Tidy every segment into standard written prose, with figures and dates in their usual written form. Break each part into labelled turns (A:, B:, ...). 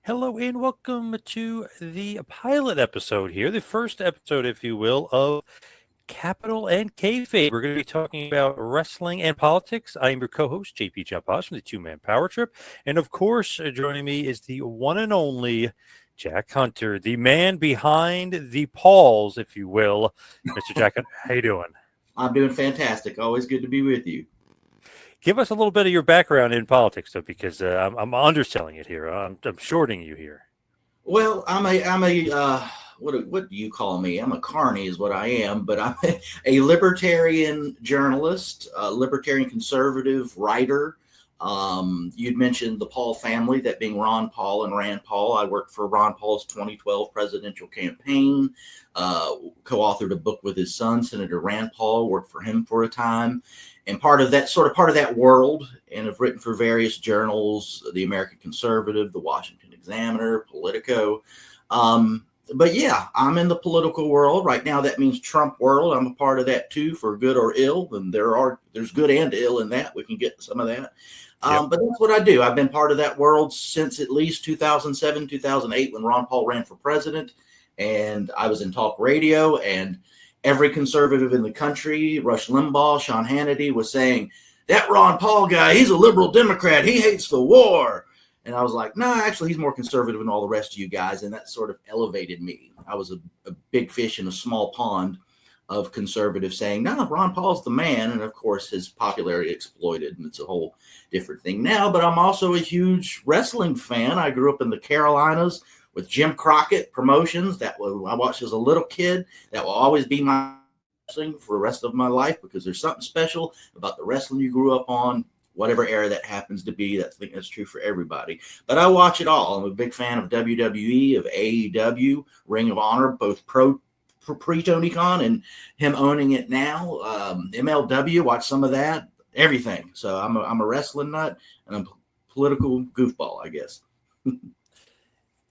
A: Hello and welcome to the pilot episode here, the first episode, if you will, of Capitol and Kayfabe. We're going to be talking about wrestling and politics. I am your co-host, JP John Poz from the Two Man Power Trip. And of course, joining me is the one and only Jack Hunter, the man behind the Pauls, if you will. Mr. Jack, how you doing?
B: I'm doing fantastic. Always good to be with you.
A: Give us a little bit of your background in politics, though, because I'm underselling it here. I'm shorting you here.
B: Well, I'm a what do you call me? I'm a carny is what I am, but I'm a libertarian journalist, a libertarian conservative writer. You'd mentioned the Paul family, that being Ron Paul and Rand Paul. I worked for Ron Paul's 2012 presidential campaign, co-authored a book with his son, Senator Rand Paul, worked for him for a time. And part of that world, and have written for various journals, the American Conservative, the Washington Examiner, Politico. But yeah, I'm in the political world right now. That means Trump world. I'm a part of that too, for good or ill. And there's good and ill in that. We can get some of that. But that's what I do. I've been part of that world since at least 2007, 2008, when Ron Paul ran for president. And I was in talk radio, and every conservative in the country, Rush Limbaugh, Sean Hannity, was saying, that Ron Paul guy, he's a liberal Democrat. He hates the war. And I was like, no, actually, he's more conservative than all the rest of you guys. And that sort of elevated me. I was a big fish in a small pond of conservatives saying, no, Ron Paul's the man. And of course, his popularity exploded, and it's a whole different thing now. But I'm also a huge wrestling fan. I grew up in the Carolinas with Jim Crockett Promotions. I watched as a little kid. That will always be my wrestling for the rest of my life, because there's something special about the wrestling you grew up on, whatever era that happens to be. I think that's true for everybody. But I watch it all. I'm a big fan of WWE, of AEW, Ring of Honor, both pre-Tony Khan and him owning it now. MLW, watch some of that, everything. So I'm a wrestling nut, and I'm a political goofball, I guess.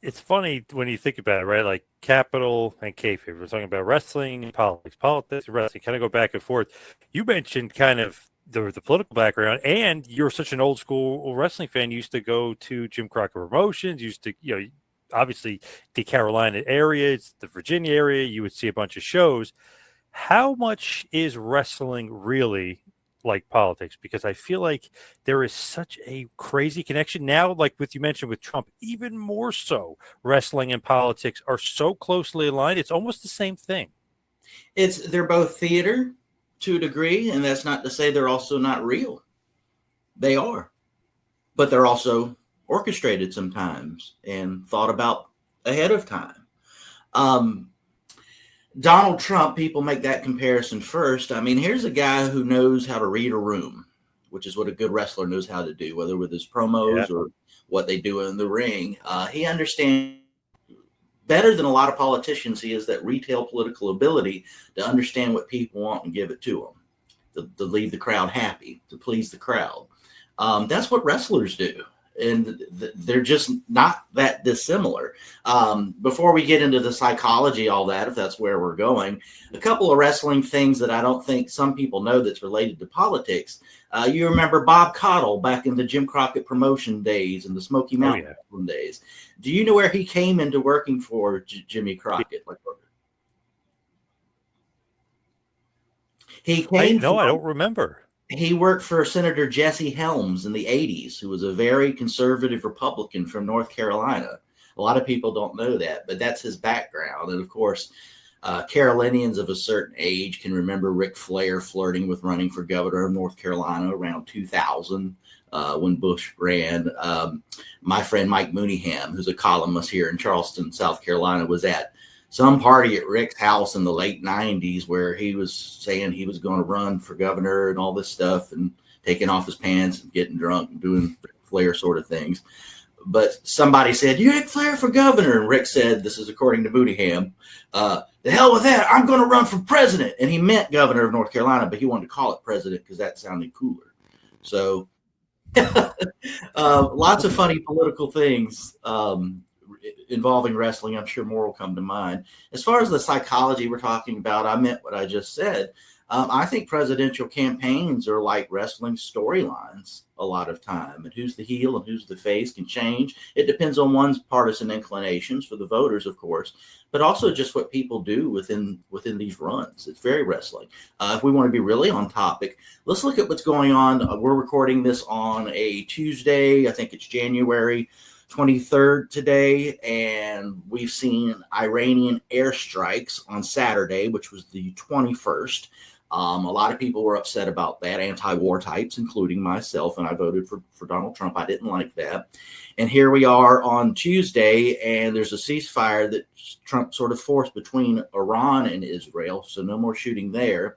A: It's funny when you think about it, right? Like Capitol and Kayfabe. We're talking about wrestling and politics and wrestling, kind of go back and forth. You mentioned kind of the political background, and you're such an old school wrestling fan. You used to go to Jim Crockett Promotions, used to, obviously the Carolina area, it's the Virginia area. You would see a bunch of shows. How much is wrestling really like politics? Because I feel like there is such a crazy connection now, like you mentioned with Trump, even more so. Wrestling and politics are so closely aligned. It's almost the same thing.
B: They're both theater to a degree, and that's not to say they're also not real. They are, but they're also orchestrated sometimes and thought about ahead of time. Donald Trump, people make that comparison first. I mean, here's a guy who knows how to read a room, which is what a good wrestler knows how to do, whether with his promos or what they do in the ring. He understands better than a lot of politicians. He has that retail political ability to understand what people want and give it to them, to leave the crowd happy, to please the crowd. That's what wrestlers do. And they're just not that dissimilar. Before we get into the psychology, all that, if that's where we're going, a couple of wrestling things that I don't think some people know that's related to politics. You remember Bob Caudle back in the Jim Crockett Promotion days and the Smoky Mountain days. Do you know where he came into working for Jimmy Crockett?
A: I don't remember.
B: He worked for Senator Jesse Helms in the 80s, who was a very conservative Republican from North Carolina. A lot of people don't know that, but that's his background. And of course, Carolinians of a certain age can remember Ric Flair flirting with running for governor of North Carolina around 2000 when Bush ran. My friend Mike Mooneyham, who's a columnist here in Charleston, South Carolina, was at some party at Rick's house in the late 90s where he was saying he was going to run for governor and all this stuff, and taking off his pants and getting drunk and doing Ric Flair sort of things. But somebody said, "You Ric Flair for governor." And Rick said, this is according to Mooneyham, "The hell with that. I'm going to run for president." And he meant governor of North Carolina, but he wanted to call it president because that sounded cooler. So lots of funny political things involving wrestling. I'm sure more will come to mind. As far as the psychology we're talking about, I meant what I just said. I think presidential campaigns are like wrestling storylines a lot of time, and who's the heel and who's the face can change. It depends on one's partisan inclinations for the voters, of course, but also just what people do within these runs. It's very wrestling. If we want to be really on topic, let's look at what's going on. We're recording this on a Tuesday. I think it's January 23rd today, and we've seen Iranian airstrikes on Saturday, which was the 21st. A lot of people were upset about that, anti-war types, including myself, and I voted for Donald Trump. I didn't like that. And here we are on Tuesday, and there's a ceasefire that Trump sort of forced between Iran and Israel, so no more shooting there.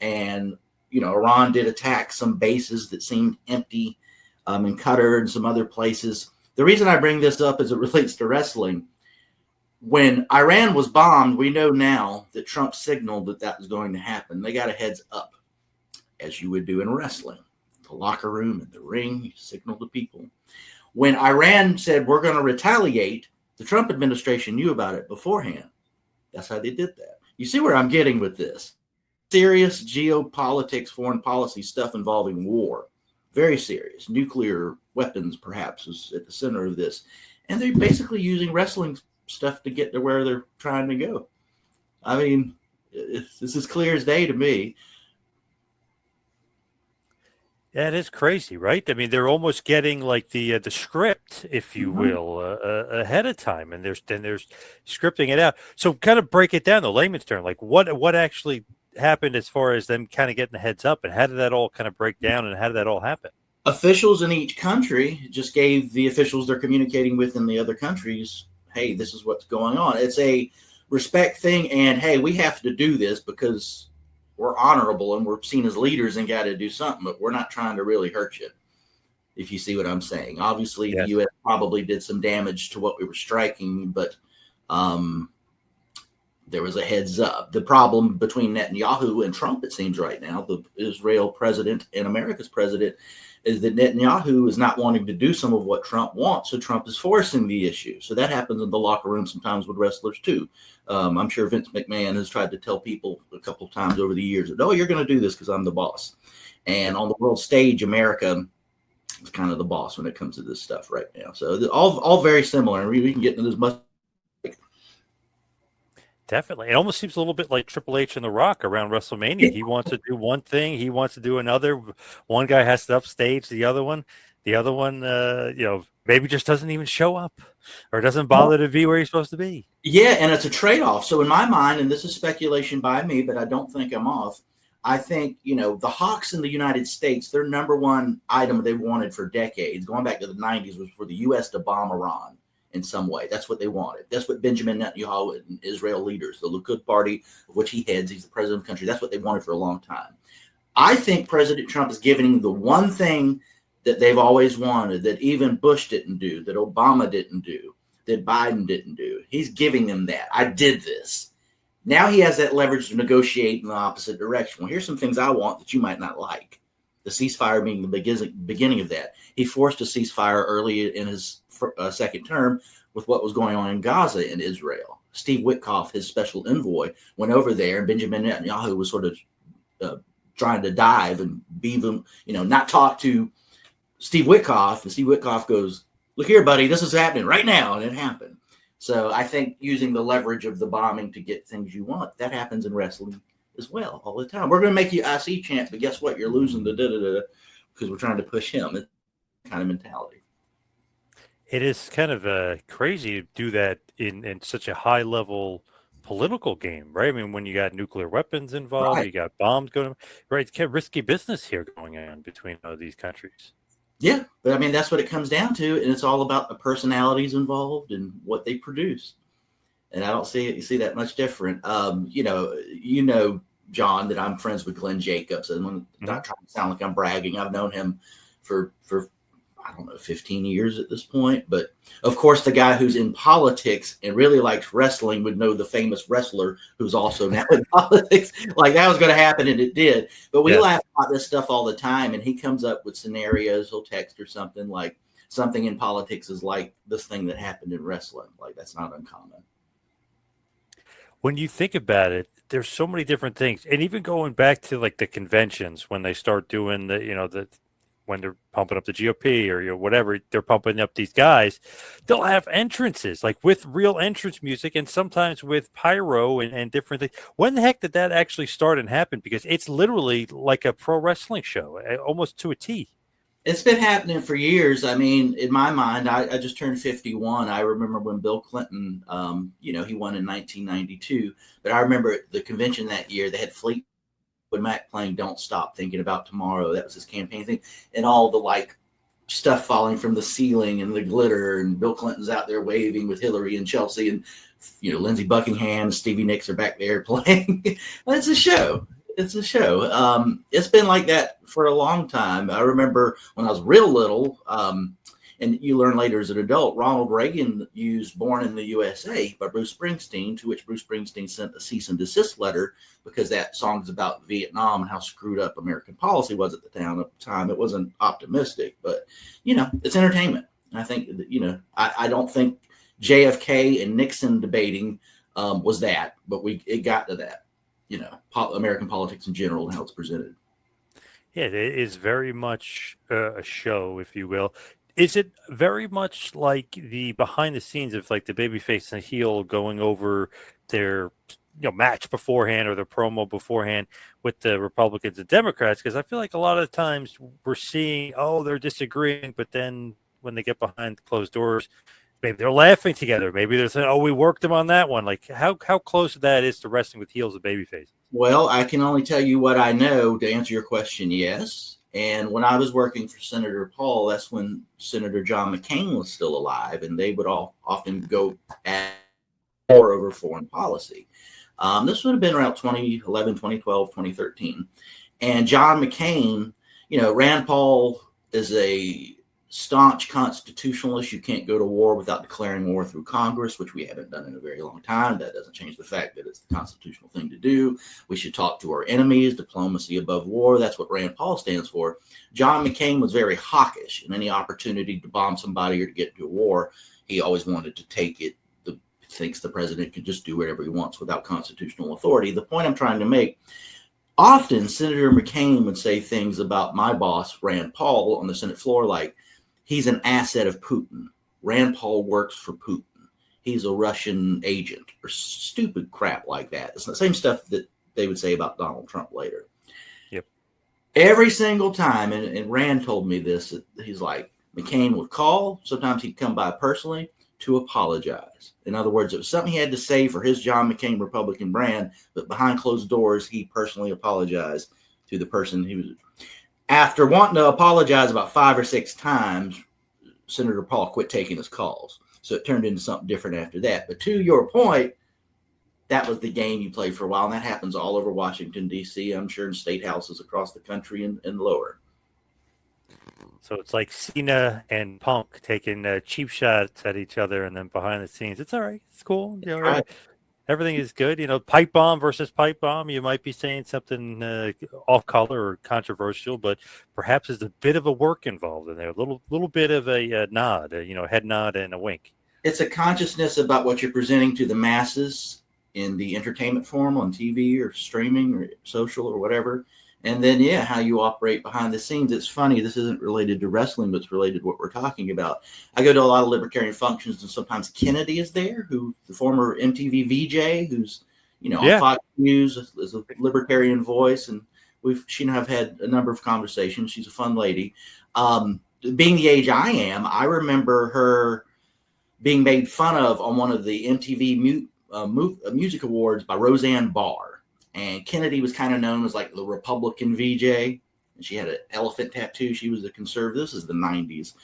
B: And, Iran did attack some bases that seemed empty in Qatar and some other places. The reason I bring this up as it relates to wrestling, when Iran was bombed, we know now that Trump signaled that was going to happen. They got a heads up, as you would do in wrestling. The locker room and the ring, you signal to people. When Iran said, we're going to retaliate, the Trump administration knew about it beforehand. That's how they did that. You see where I'm getting with this. Serious geopolitics, foreign policy stuff involving war. Very serious. Nuclear weapons, perhaps, is at the center of this. And they're basically using wrestling stuff to get to where they're trying to go. I mean, this is clear as day to me.
A: Yeah, it is crazy, right? I mean, they're almost getting like the script, if you will, ahead of time, and they're scripting it out. So, kind of break it down, the layman's term. Like, what actually happened as far as them kind of getting the heads up, and how did that all kind of break down, and how did that all happen?
B: Officials in each country just gave the officials they're communicating with in the other countries, hey, this is what's going on. It's a respect thing, and hey, we have to do this because we're honorable and we're seen as leaders and got to do something, but we're not trying to really hurt you, if you see what I'm saying. Obviously, yes. The U.S. probably did some damage to what we were striking, but there was a heads up. The problem between Netanyahu and Trump, it seems right now, the Israel president and America's president, is that Netanyahu is not wanting to do some of what Trump wants, so Trump is forcing the issue. So that happens in the locker room sometimes with wrestlers too. I'm sure Vince McMahon has tried to tell people a couple of times over the years that, oh, you're going to do this because I'm the boss. And on the world stage, America is kind of the boss when it comes to this stuff right now. So all very similar. And we can get into this much.
A: Definitely. It almost seems a little bit like Triple H and The Rock around WrestleMania. He wants to do one thing. He wants to do another. One guy has to upstage the other one. The other one, maybe just doesn't even show up or doesn't bother to be where he's supposed to be.
B: Yeah, and it's a trade-off. So in my mind, and this is speculation by me, but I don't think I'm off, I think, the Hawks in the United States, their number one item they wanted for decades, going back to the 90s, was for the U.S. to bomb Iran in some way. That's what they wanted. That's what Benjamin Netanyahu and Israel leaders, the Likud party, of which he heads, he's the president of the country, that's what they wanted for a long time. I think President Trump is giving the one thing that they've always wanted, that even Bush didn't do, that Obama didn't do, that Biden didn't do. He's giving them that. I did this. Now he has that leverage to negotiate in the opposite direction. Well, here's some things I want that you might not like. The ceasefire being the beginning of that. He forced a ceasefire early in his second term with what was going on in Gaza and Israel. Steve Witkoff, his special envoy, went over there, and Benjamin Netanyahu was sort of trying to dive and be them, not talk to Steve Witkoff. And Steve Witkoff goes, look here, buddy, this is happening right now. And it happened. So I think using the leverage of the bombing to get things you want, that happens in wrestling as well all the time. We're going to make you IC champ, but guess what? You're losing the da-da-da because we're trying to push him. It's kind of mentality.
A: It is kind of crazy to do that in such a high level political game, right? I mean, when you got nuclear weapons involved, right. You got bombs going, right? It's kind of risky business here going on between these countries.
B: Yeah, but I mean, that's what it comes down to. And it's all about the personalities involved and what they produce. And I don't see that much different. John, that I'm friends with Glenn Jacobs, and I'm not trying to sound like I'm bragging. I've known him for I don't know, 15 years at this point. But of course, the guy who's in politics and really likes wrestling would know the famous wrestler who's also now in politics. Like that was going to happen, and it did. But we laugh about this stuff all the time, and he comes up with scenarios. He'll text or something like something in politics is like this thing that happened in wrestling. Like that's not uncommon.
A: when you think about it, there's so many different things, and even going back to like the conventions when they start doing the when they're pumping up the GOP or whatever, they're pumping up these guys. They'll have entrances like with real entrance music and sometimes with pyro and different things. When the heck did that actually start and happen? Because it's literally like a pro wrestling show, almost to a T.
B: It's been happening for years. I mean, in my mind, I just turned 51. I remember when Bill Clinton, he won in 1992. But I remember the convention that year, they had Fleetwood Mac playing "Don't Stop Thinking About Tomorrow." That was his campaign thing, and all the like stuff falling from the ceiling and the glitter, and Bill Clinton's out there waving with Hillary and Chelsea, and Lindsey Buckingham and Stevie Nicks are back there playing. Well, it's a show. It's a show. It's been like that for a long time. I remember when I was real little, and you learn later as an adult, Ronald Reagan used "Born in the USA" by Bruce Springsteen, to which Bruce Springsteen sent a cease and desist letter because that song's about Vietnam and how screwed up American policy was at the time. It wasn't optimistic, but, it's entertainment. And I think, I don't think JFK and Nixon debating was that, but it got to that, American politics in general and how it's presented.
A: Yeah, it is very much a show, if you will. Is it very much like the behind the scenes of like the babyface and the heel going over their match beforehand or the promo beforehand with the Republicans and Democrats? Because I feel like a lot of the times we're seeing, they're disagreeing, but then when they get behind closed doors, maybe they're laughing together. Maybe they're saying, we worked them on that one. Like how close that is to wrestling with heels and babyface?
B: Well, I can only tell you what I know to answer your question. Yes. And when I was working for Senator Paul, that's when Senator John McCain was still alive, and they would all often go at war over foreign policy. This would have been around 2011, 2012, 2013. And John McCain, Rand Paul is a staunch constitutionalist. You can't go to war without declaring war through Congress, which we haven't done in a very long time. That doesn't change the fact that it's the constitutional thing to do. We should talk to our enemies, diplomacy above war. That's what Rand Paul stands for. John McCain was very hawkish, and any opportunity to bomb somebody or to get into a war, he always wanted to take it. Thinks the president can just do whatever he wants without constitutional authority. The point I'm trying to make, often Senator McCain would say things about my boss, Rand Paul, on the Senate floor, like, he's an asset of Putin. Rand Paul works for Putin. He's a Russian agent, or stupid crap like that. It's the same stuff that they would say about Donald Trump later.
A: Yep.
B: Every single time, and Rand told me this, he's like, McCain would call. Sometimes he'd come by personally to apologize. In other words, it was something he had to say for his John McCain Republican brand, but behind closed doors, he personally apologized to the person he was. After wanting to apologize about 5 or 6 times, Senator Paul quit taking his calls. So it turned into something different after that. But to your point, that was the game you played for a while, and that happens all over Washington, D.C., I'm sure in state houses across the country and lower.
A: So it's like Cena and Punk taking cheap shots at each other, and then behind the scenes, it's all right. It's cool.
B: Right.
A: Everything is good. Pipe bomb versus pipe bomb. You might be saying something off color or controversial, but perhaps there's a bit of a work involved in there. A little bit of a nod, head nod and a wink.
B: It's a consciousness about what you're presenting to the masses in the entertainment form on TV or streaming or social or whatever. And then, how you operate behind the scenes. It's funny. This isn't related to wrestling, but it's related to what we're talking about. I go to a lot of libertarian functions, and sometimes Kennedy is there, who the former MTV VJ, who's, on Fox News as a libertarian voice. And she and I have had a number of conversations. She's a fun lady. Being the age I am, I remember her being made fun of on one of the MTV Music Awards by Roseanne Barr. And Kennedy was kind of known as like the Republican VJ. And she had an elephant tattoo. She was a conservative. This is the 90s.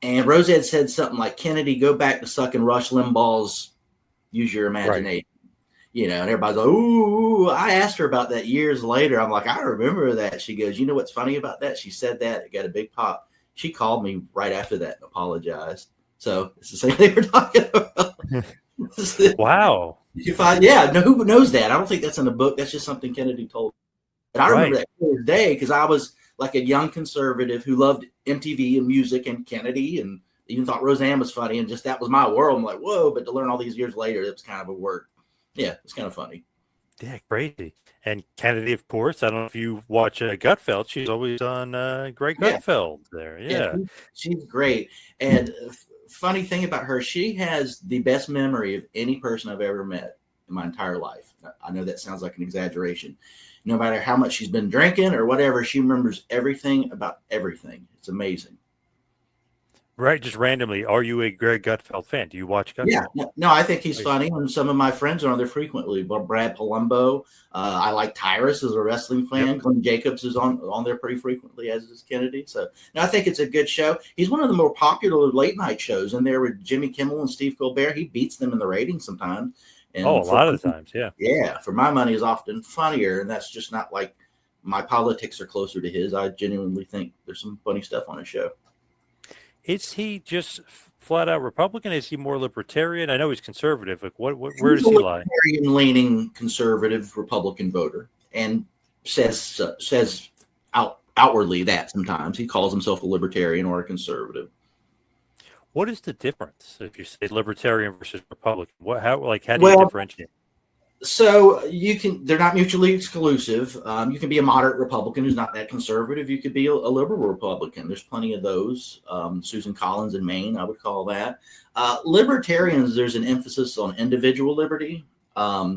B: And Roseanne said something like, Kennedy, go back to sucking Rush Limbaugh's Use Your Imagination. Right. And everybody's like, ooh. I asked her about that years later. I'm like, I remember that. She goes, you know what's funny about that? She said that. It got a big pop. She called me right after that and apologized. So it's the same thing we're talking about.
A: Wow.
B: Who knows that? I don't think that's in the book. That's just something Kennedy told me. But I remember that clear as day because I was like a young conservative who loved MTV and music and Kennedy and even thought Roseanne was funny. And just that was my world. I'm like, whoa. But to learn all these years later, it was kind of a work. Yeah, it's kind of funny.
A: Yeah, crazy. And Kennedy, of course. I don't know if you watch Gutfeld. She's always on Greg
B: Yeah,
A: Gutfeld there.
B: yeah,
A: Yeah.
B: she's great. And funny thing about her, she has the best memory of any person I've ever met in my entire life. I know that sounds like an exaggeration. No matter how much she's been drinking or whatever, she remembers everything about everything. It's amazing.
A: Right. Just randomly, are you a Greg Gutfeld fan? Do you watch
B: Yeah,
A: Gutfeld?
B: no, I think he's funny, and some of my friends are on there frequently. But Brad Palumbo, I like Tyrus as a wrestling
A: Yep.
B: fan. Glenn Jacobs is on there pretty frequently, as is Kennedy. So, no, I think it's a good show. He's one of the more popular late night shows, and there with Jimmy Kimmel and Steve Colbert. He beats them in the ratings sometimes.
A: Oh, a
B: And
A: lot of the times. Yeah.
B: yeah, for my money is often funnier, and that's just not like my politics are closer to his. I genuinely think there's some funny stuff on his show.
A: Is he just flat out Republican? Is he more libertarian? I know he's conservative. Like, where
B: He's
A: does
B: a
A: he lie?
B: libertarian-leaning conservative Republican voter, and says outwardly that sometimes he calls himself a libertarian or a conservative.
A: What is the difference if you say libertarian versus Republican? How do you
B: Well,
A: differentiate?
B: so they're not mutually exclusive. You can be a moderate Republican who's not that conservative. You could be a liberal Republican. There's plenty of those. Susan Collins in Maine, I would call that. Libertarians, there's an emphasis on individual liberty.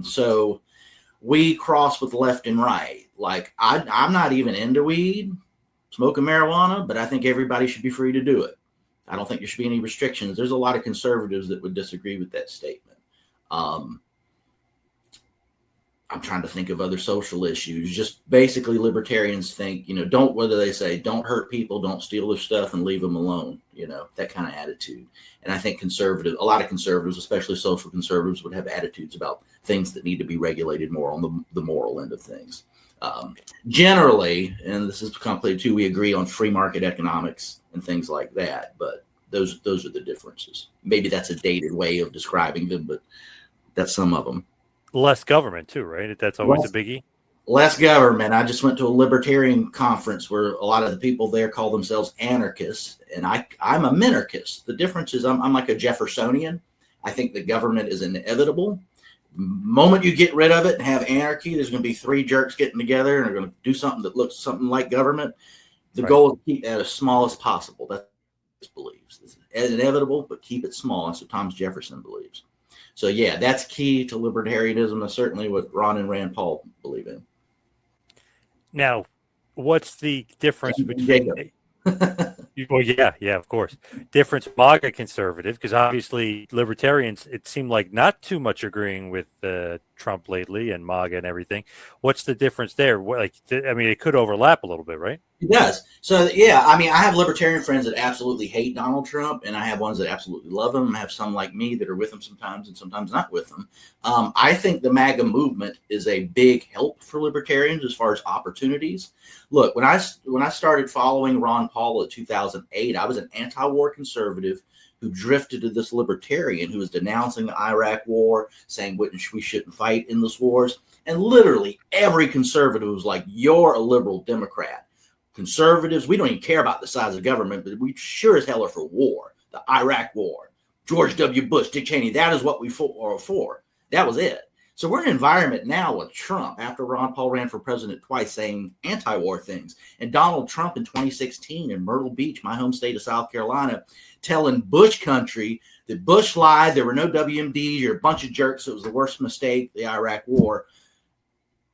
B: So we cross with left and right. Like I'm not even into weed, smoking marijuana, but I think everybody should be free to do it. I don't think there should be any restrictions. There's a lot of conservatives that would disagree with that statement. I'm trying to think of other social issues. Just basically, libertarians think, whether they say don't hurt people, don't steal their stuff, and leave them alone. That kind of attitude. And I think a lot of conservatives, especially social conservatives, would have attitudes about things that need to be regulated more on the moral end of things. Generally, and this is complicated too, we agree on free market economics and things like that. But those are the differences. Maybe that's a dated way of describing them, but that's some of them.
A: Less government too, right? That's always a biggie.
B: Less government. I just went to a libertarian conference where a lot of the people there call themselves anarchists, and I'm a minarchist. The difference is I'm like a Jeffersonian. I think the government is inevitable. The moment you get rid of it and have anarchy, there's going to be three jerks getting together and they're going to do something that looks something like government. The goal is to keep that as small as possible. That's what believes. It's inevitable, but keep it small. That's what Thomas Jefferson believes. So, yeah, that's key to libertarianism. That's certainly what Ron and Rand Paul believe in.
A: Now, what's the difference between? Well, yeah, of course. Difference MAGA conservative, because obviously libertarians, it seemed like not too much agreeing with Trump lately and MAGA and everything. What's the difference there? It could overlap a little bit, right?
B: It does. So, yeah, I have libertarian friends that absolutely hate Donald Trump, and I have ones that absolutely love him. I have some like me that are with him sometimes and sometimes not with him. I think the MAGA movement is a big help for libertarians as far as opportunities. Look, when I started following Ron Paul in 2008, I was an anti-war conservative who drifted to this libertarian who was denouncing the Iraq war, saying we shouldn't fight in those wars. And literally every conservative was like, you're a liberal Democrat. Conservatives, we don't even care about the size of government, but we sure as hell are for war. The Iraq war, George W. Bush, Dick Cheney, that is what we are for. That was it. So we're in an environment now with Trump, after Ron Paul ran for president twice, saying anti-war things. And Donald Trump in 2016 in Myrtle Beach, my home state of South Carolina, telling Bush country that Bush lied, there were no WMDs, you're a bunch of jerks, it was the worst mistake, the Iraq war.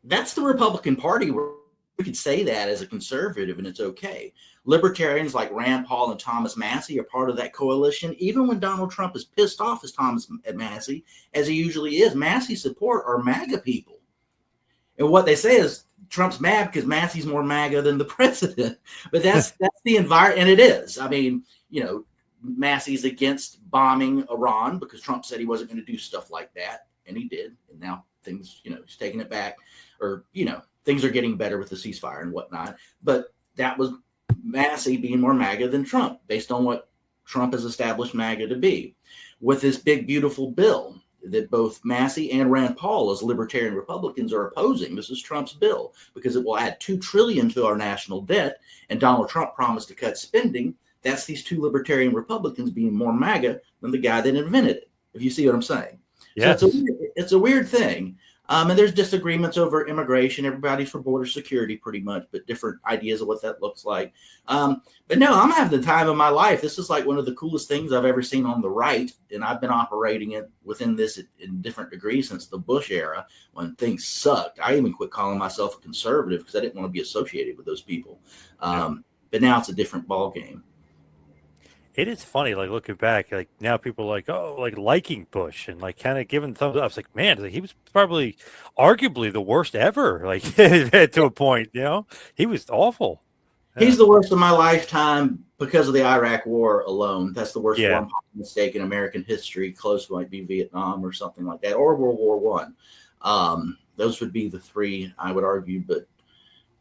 B: That's the Republican Party. We could say that as a conservative, and it's okay. Libertarians like Rand Paul and Thomas Massie are part of that coalition. Even when Donald Trump is pissed off as Thomas Massie, as he usually is, Massie support are MAGA people. And what they say is Trump's mad because Massie's more MAGA than the president. But that's the environment, and it is. Massie's against bombing Iran because Trump said he wasn't going to do stuff like that, and he did. And now things, he's taking it back, or things are getting better with the ceasefire and whatnot. But that was Massie being more MAGA than Trump, based on what Trump has established MAGA to be. With this big, beautiful bill that both Massie and Rand Paul, as libertarian Republicans, are opposing. This is Trump's bill because it will add $2 trillion to our national debt. And Donald Trump promised to cut spending. That's these two libertarian Republicans being more MAGA than the guy that invented it, if you see what I'm saying.
A: Yes.
B: So It's a weird thing. And there's disagreements over immigration. Everybody's for border security pretty much, but different ideas of what that looks like. But no, I'm having the time of my life. This is like one of the coolest things I've ever seen on the right. And I've been operating it within this in different degrees since the Bush era when things sucked. I even quit calling myself a conservative because I didn't want to be associated with those people. But now it's a different ball game.
A: It is funny, like looking back, like now people are like, oh, like liking Bush and like kind of giving thumbs up. I was like, man, like, he was probably arguably the worst ever, like to a point, he was awful.
B: He's the worst of my lifetime because of the Iraq War alone. That's the worst one mistake in American history. Close might be Vietnam or something like that, or World War One. Those would be the three I would argue, but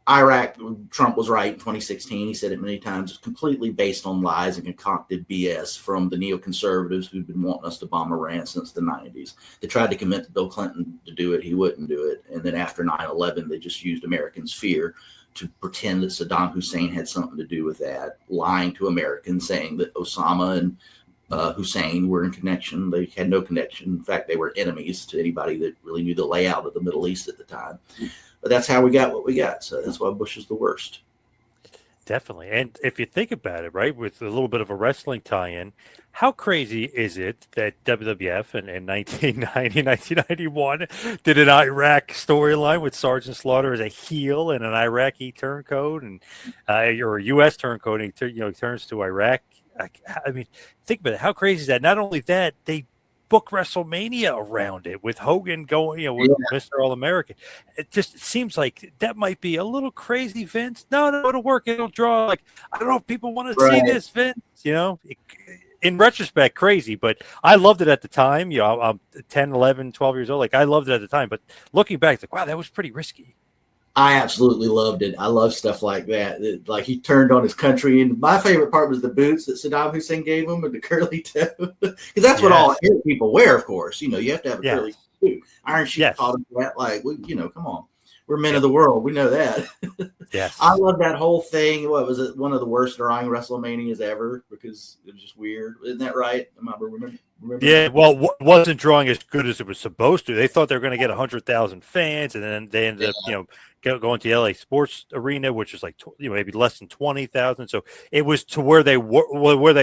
B: Iraq, Trump was right in 2016. He said it many times. It's completely based on lies and concocted BS from the neoconservatives who've been wanting us to bomb Iran since the 90s. They tried to convince Bill Clinton to do it. He wouldn't do it. And then after 9/11, they just used Americans' fear to pretend that Saddam Hussein had something to do with that, lying to Americans, saying that Osama and Hussein were in connection. They had no connection. In fact, they were enemies to anybody that really knew the layout of the Middle East at the time. But that's how we got what we got. So that's why Bush is the worst.
A: Definitely. And if you think about it, right, with a little bit of a wrestling tie-in, how crazy is it that WWF in 1990, 1991 did an Iraq storyline with Sergeant Slaughter as a heel and an Iraqi turncoat and or a U.S. turncoat, and he turns to Iraq. I mean, think about it. How crazy is that? Not only that, they book WrestleMania around it with Hogan going, with Mr. All-American. It just seems like that might be a little crazy, Vince. No, it'll work. It'll draw. Like, I don't know if people want to see this, Vince. In retrospect, crazy, but I loved it at the time. I'm 10, 11, 12 years old. Like, I loved it at the time, but looking back, it's like, wow, that was pretty risky.
B: I absolutely loved it. I love stuff like that. Like, he turned on his country, and my favorite part was the boots that Saddam Hussein gave him and the curly toe, because that's what all people wear. Of course, you have to have a curly boot. Iron Sheik taught him that. Like, come on, we're men of the world. We know that.
A: Yes,
B: I love that whole thing. What was it? One of the worst drawing WrestleManias ever because it was just weird. Isn't that right? Remember?
A: Yeah, well, wasn't drawing as good as it was supposed to. They thought they were going to get 100,000 fans, and then they ended up, going to the LA Sports Arena, which is like maybe less than 20,000. So it was to where they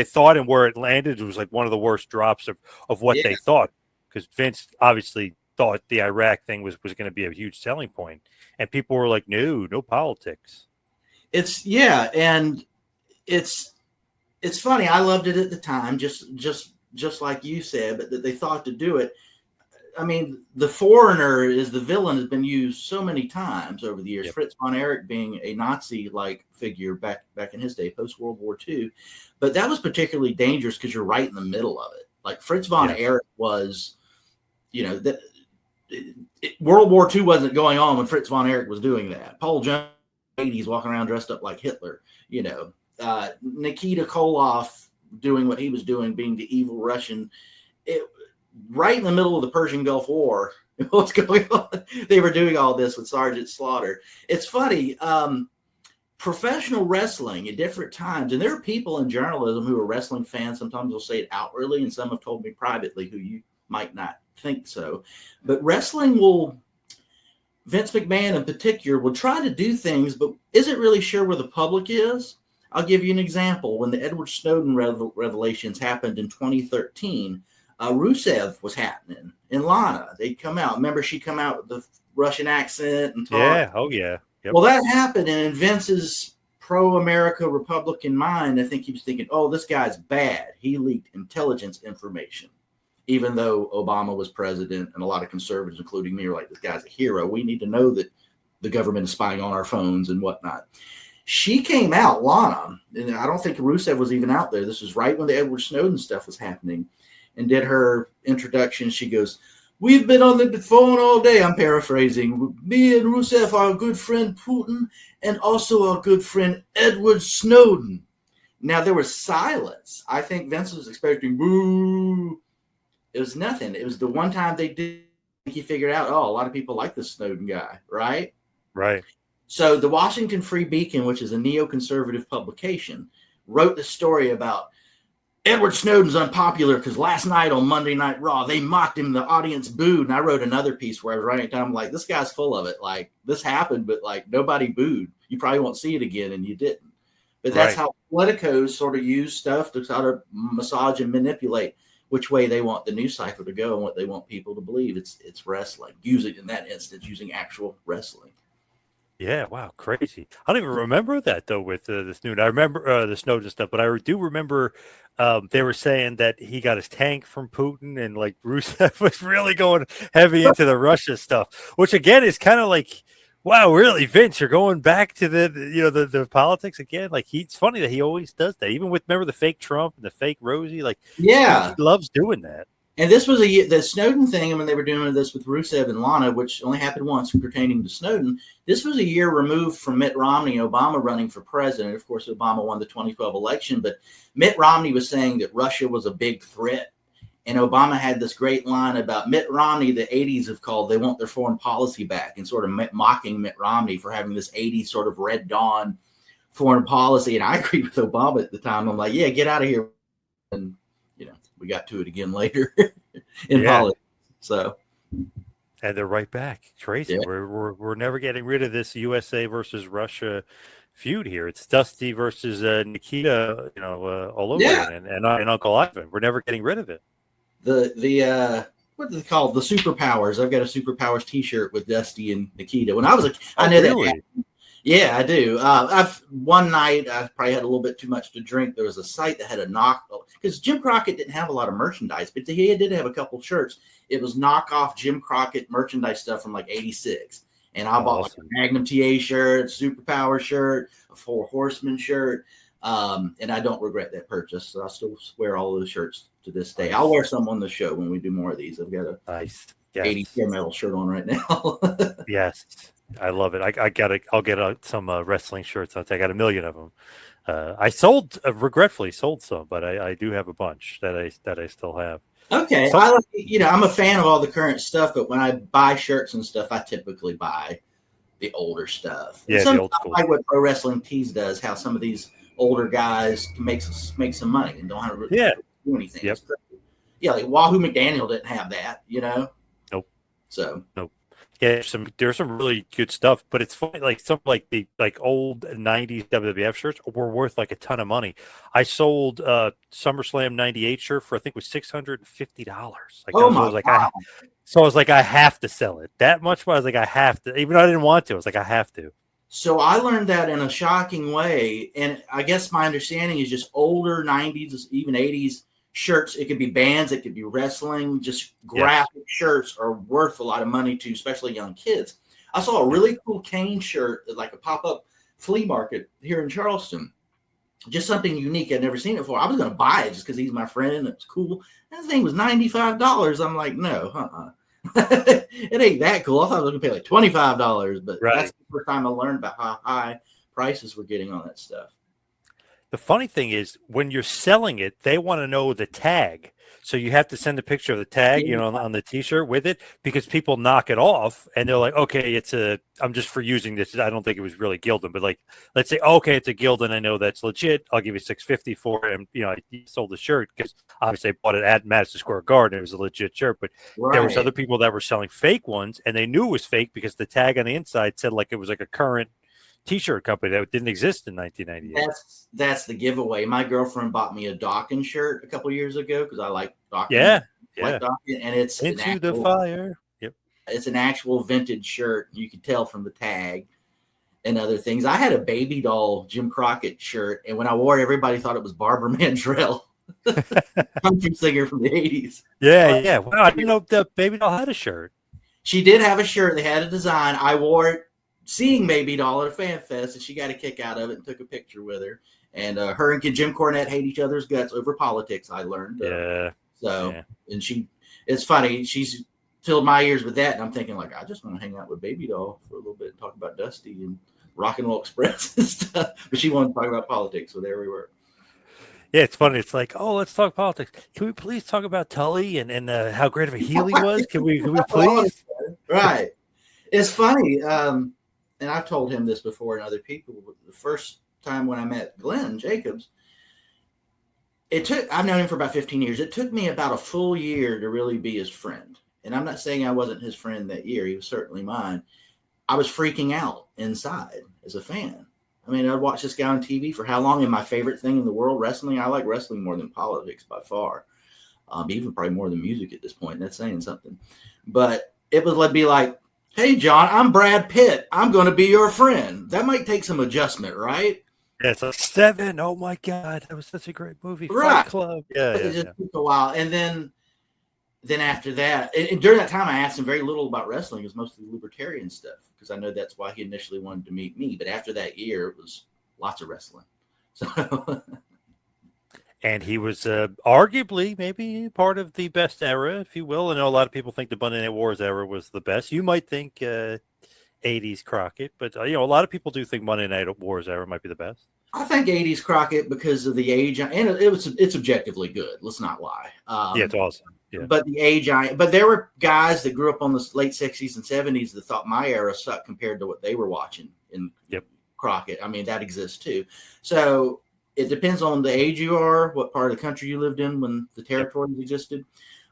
A: thought, and where it landed, it was like one of the worst drops of what they thought, because Vince obviously thought the Iraq thing was going to be a huge selling point, and people were like, no politics.
B: And it's funny. I loved it at the time, just like you said, but that they thought to do it. I mean, the foreigner is the villain has been used so many times over the years. Yep. Fritz von Erich being a Nazi-like figure back in his day, post-World War II. But that was particularly dangerous because you're right in the middle of it. Like, Fritz von Erich was, World War II wasn't going on when Fritz von Erich was doing that. Paul Jones, he's walking around dressed up like Hitler. Nikita Koloff doing what he was doing, being the evil Russian. Right in the middle of the Persian Gulf War, what's going on? They were doing all this with Sergeant Slaughter. It's funny. Professional wrestling at different times, and there are people in journalism who are wrestling fans. Sometimes they'll say it outwardly, and some have told me privately who you might not think so. But wrestling Vince McMahon in particular, will try to do things, but isn't really sure where the public is. I'll give you an example. When the Edward Snowden revelations happened in 2013, Rusev was happening, and Lana, they'd come out. Remember, she'd come out with the Russian accent and talk.
A: Yeah, oh yeah. Yep.
B: Well, that happened, and in Vince's pro-America Republican mind, I think he was thinking, oh, this guy's bad. He leaked intelligence information, even though Obama was president, and a lot of conservatives, including me, are like, this guy's a hero. We need to know that the government is spying on our phones and whatnot. She came out, Lana, and I don't think Rusev was even out there. This was right when the Edward Snowden stuff was happening, and did her introduction. She goes, we've been on the phone all day. I'm paraphrasing. Me and Rusev, our good friend Putin, and also our good friend Edward Snowden. Now, there was silence. I think Vince was expecting, boo. It was nothing. It was the one time they did. He figured out, a lot of people like this Snowden guy, right?
A: Right.
B: So the Washington Free Beacon, which is a neoconservative publication, wrote the story about Edward Snowden's unpopular because last night on Monday Night Raw, they mocked him. The audience booed. And I wrote another piece where I was writing it down. I'm like, this guy's full of it. Like, this happened, but like nobody booed. You probably won't see it again, and you didn't. But that's how politicos sort of use stuff to sort of massage and manipulate which way they want the news cycle to go and what they want people to believe. It's wrestling. Using in that instance, using actual wrestling.
A: Yeah, wow, crazy. I don't even remember that though with this new. I remember the Snowden stuff, but I do remember they were saying that he got his tank from Putin, and like Rusev was really going heavy into the Russia stuff, which again is kind of like, wow, really, Vince, you're going back to the politics again. Like it's funny that he always does that, even with remember the fake Trump and the fake Rosie. Like, he loves doing that.
B: And this was the Snowden thing. I mean, they were doing this with Rusev and Lana, which only happened once pertaining to Snowden. This was a year removed from Mitt Romney and Obama running for president. Of course, Obama won the 2012 election, but Mitt Romney was saying that Russia was a big threat. And Obama had this great line about Mitt Romney, the 80s have called, they want their foreign policy back, and sort of mocking Mitt Romney for having this 80s sort of Red Dawn foreign policy. And I agreed with Obama at the time. I'm like, yeah, get out of here. And we got to it again later in politics. So,
A: and they're right back. Crazy. Yeah. We're never getting rid of this USA versus Russia feud here. It's Dusty versus Nikita, all over it, and Uncle Ivan. We're never getting rid of it.
B: The what are they called? The Superpowers. I've got a Superpowers T-shirt with Dusty and Nikita. When I was I know really? That. Yeah, I do. One night I probably had a little bit too much to drink. There was a site that had a knock because Jim Crockett didn't have a lot of merchandise, but he did have a couple shirts. It was knockoff Jim Crockett merchandise stuff from like ’86, and I bought like a Magnum TA shirt, Superpower shirt, a Four Horsemen shirt, and I don't regret that purchase. So I still wear all those shirts to this day. I'll wear some on the show when we do more of these. I've got a 80s metal shirt on right now.
A: Yes. I love it. I'll get some wrestling shirts. I got a million of them. I regretfully sold some, but I do have a bunch that I still have.
B: Okay. I'm a fan of all the current stuff, but when I buy shirts and stuff, I typically buy the older stuff.
A: Yeah, the old school.
B: I like what Pro Wrestling Tees does, how some of these older guys can make some money and don't have to do anything.
A: Yep.
B: Yeah, like Wahoo McDaniel didn't have that,
A: Nope.
B: So
A: nope. Yeah, there's some really good stuff, but it's funny, like some the old '90s WWF shirts were worth like a ton of money. I sold SummerSlam '98 shirt for I think it was $650. So I was like, I have to sell it that much. But I was like, I have to, even though I didn't want to. I was like, I have to.
B: So I learned that in a shocking way, and I guess my understanding is just older '90s, even '80s. Shirts, it could be bands, it could be wrestling, just graphic shirts are worth a lot of money to especially young kids. I saw a really cool Kane shirt at like a pop-up flea market here in Charleston. Just something unique. I'd never seen it before. I was going to buy it just because he's my friend and it's cool. That thing was $95. I'm like, no, it ain't that cool. I thought I was going to pay like $25, but that's the first time I learned about how high prices were getting on that stuff.
A: The funny thing is, when you're selling it, they want to know the tag. So you have to send a picture of the tag, on the T-shirt with it, because people knock it off and they're like, okay, I'm just for using this. I don't think it was really Gildan, but like, let's say, okay, it's a Gildan. I know that's legit. I'll give you $650 for it. And, I sold the shirt because obviously I bought it at Madison Square Garden. It was a legit shirt, but there was other people that were selling fake ones and they knew it was fake because the tag on the inside said like it was like a current T-shirt company that didn't exist in 1998.
B: That's the giveaway. My girlfriend bought me a Dawkins shirt a couple years ago because I like Dawkins.
A: Yeah.
B: Dawkins, and it's
A: Into the Fire. Yep.
B: It's an actual vintage shirt. You can tell from the tag and other things. I had a baby doll Jim Crockett shirt, and when I wore it, everybody thought it was Barbara Mandrell, country singer from the 80s.
A: Yeah. Wow, I didn't know the baby doll had a shirt.
B: She did have a shirt. They had a design. I wore it seeing Baby Doll at a fan fest, and she got a kick out of it and took a picture with her. And her and Jim Cornette hate each other's guts over politics, I learned. And it's funny. She's filled my ears with that, and I'm thinking, like, I just want to hang out with Baby Doll for a little bit and talk about Dusty and Rock and Roll Express and stuff. But she wanted to talk about politics, so there we were.
A: Yeah, it's funny. It's like, oh, let's talk politics. Can we please talk about Tully and how great of a heel he was? Can we please?
B: Right. It's funny. And I've told him this before and other people, but the first time when I met Glenn Jacobs, I've known him for about 15 years. It took me about a full year to really be his friend. And I'm not saying I wasn't his friend that year. He was certainly mine. I was freaking out inside as a fan. I mean, I'd watch this guy on TV for how long? And my favorite thing in the world, wrestling. I like wrestling more than politics by far, even probably more than music at this point. That's saying something. But it would be like, hey, John, I'm Brad Pitt. I'm going to be your friend. That might take some adjustment, right?
A: Yeah, it's like Seven. Oh my God, that was such a great movie.
B: Right.
A: Fight Club. Yeah,
B: it just took a while. And then after that, and during that time, I asked him very little about wrestling. It was mostly libertarian stuff because I know that's why he initially wanted to meet me. But after that year, it was lots of wrestling. So,
A: and he was arguably maybe part of the best era, if you will. I know a lot of people think the Monday Night Wars era was the best. You might think 80s Crockett, but a lot of people do think Monday Night Wars era might be the best.
B: I think 80s Crockett because of the age, and it's objectively good. Let's not lie.
A: Yeah, it's awesome. Yeah.
B: But the age, but there were guys that grew up on the late 60s and 70s that thought my era sucked compared to what they were watching in Crockett. I mean, that exists too. So it depends on the age you are, what part of the country you lived in when the territories existed.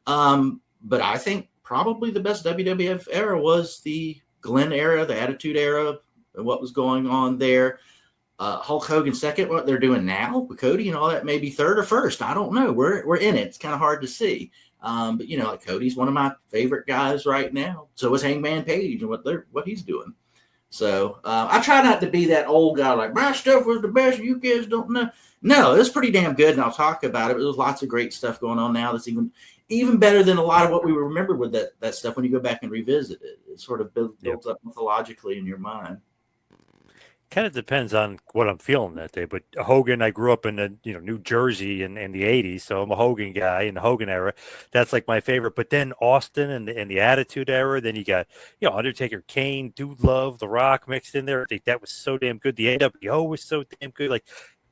B: But I think probably the best WWF era was the Glenn era, the Attitude era, and what was going on there. Hulk Hogan second, what they're doing now with Cody and all that, maybe third or first. I don't know. We're in it. It's kind of hard to see. But like Cody's one of my favorite guys right now. So is Hangman Page and what he's doing. So I try not to be that old guy like my stuff was the best. You kids don't know. No, it's pretty damn good, and I'll talk about it. There's lots of great stuff going on now that's even better than a lot of what we remember with that stuff when you go back and revisit it. It sort of builds up mythologically in your mind.
A: Kind of depends on what I'm feeling that day. But Hogan, I grew up in New Jersey in the 80s, so I'm a Hogan guy in the Hogan era. That's like my favorite. But then Austin and the Attitude era, then you got Undertaker, Kane, Dude Love, The Rock mixed in there. I think that was so damn good. The AWO was so damn good.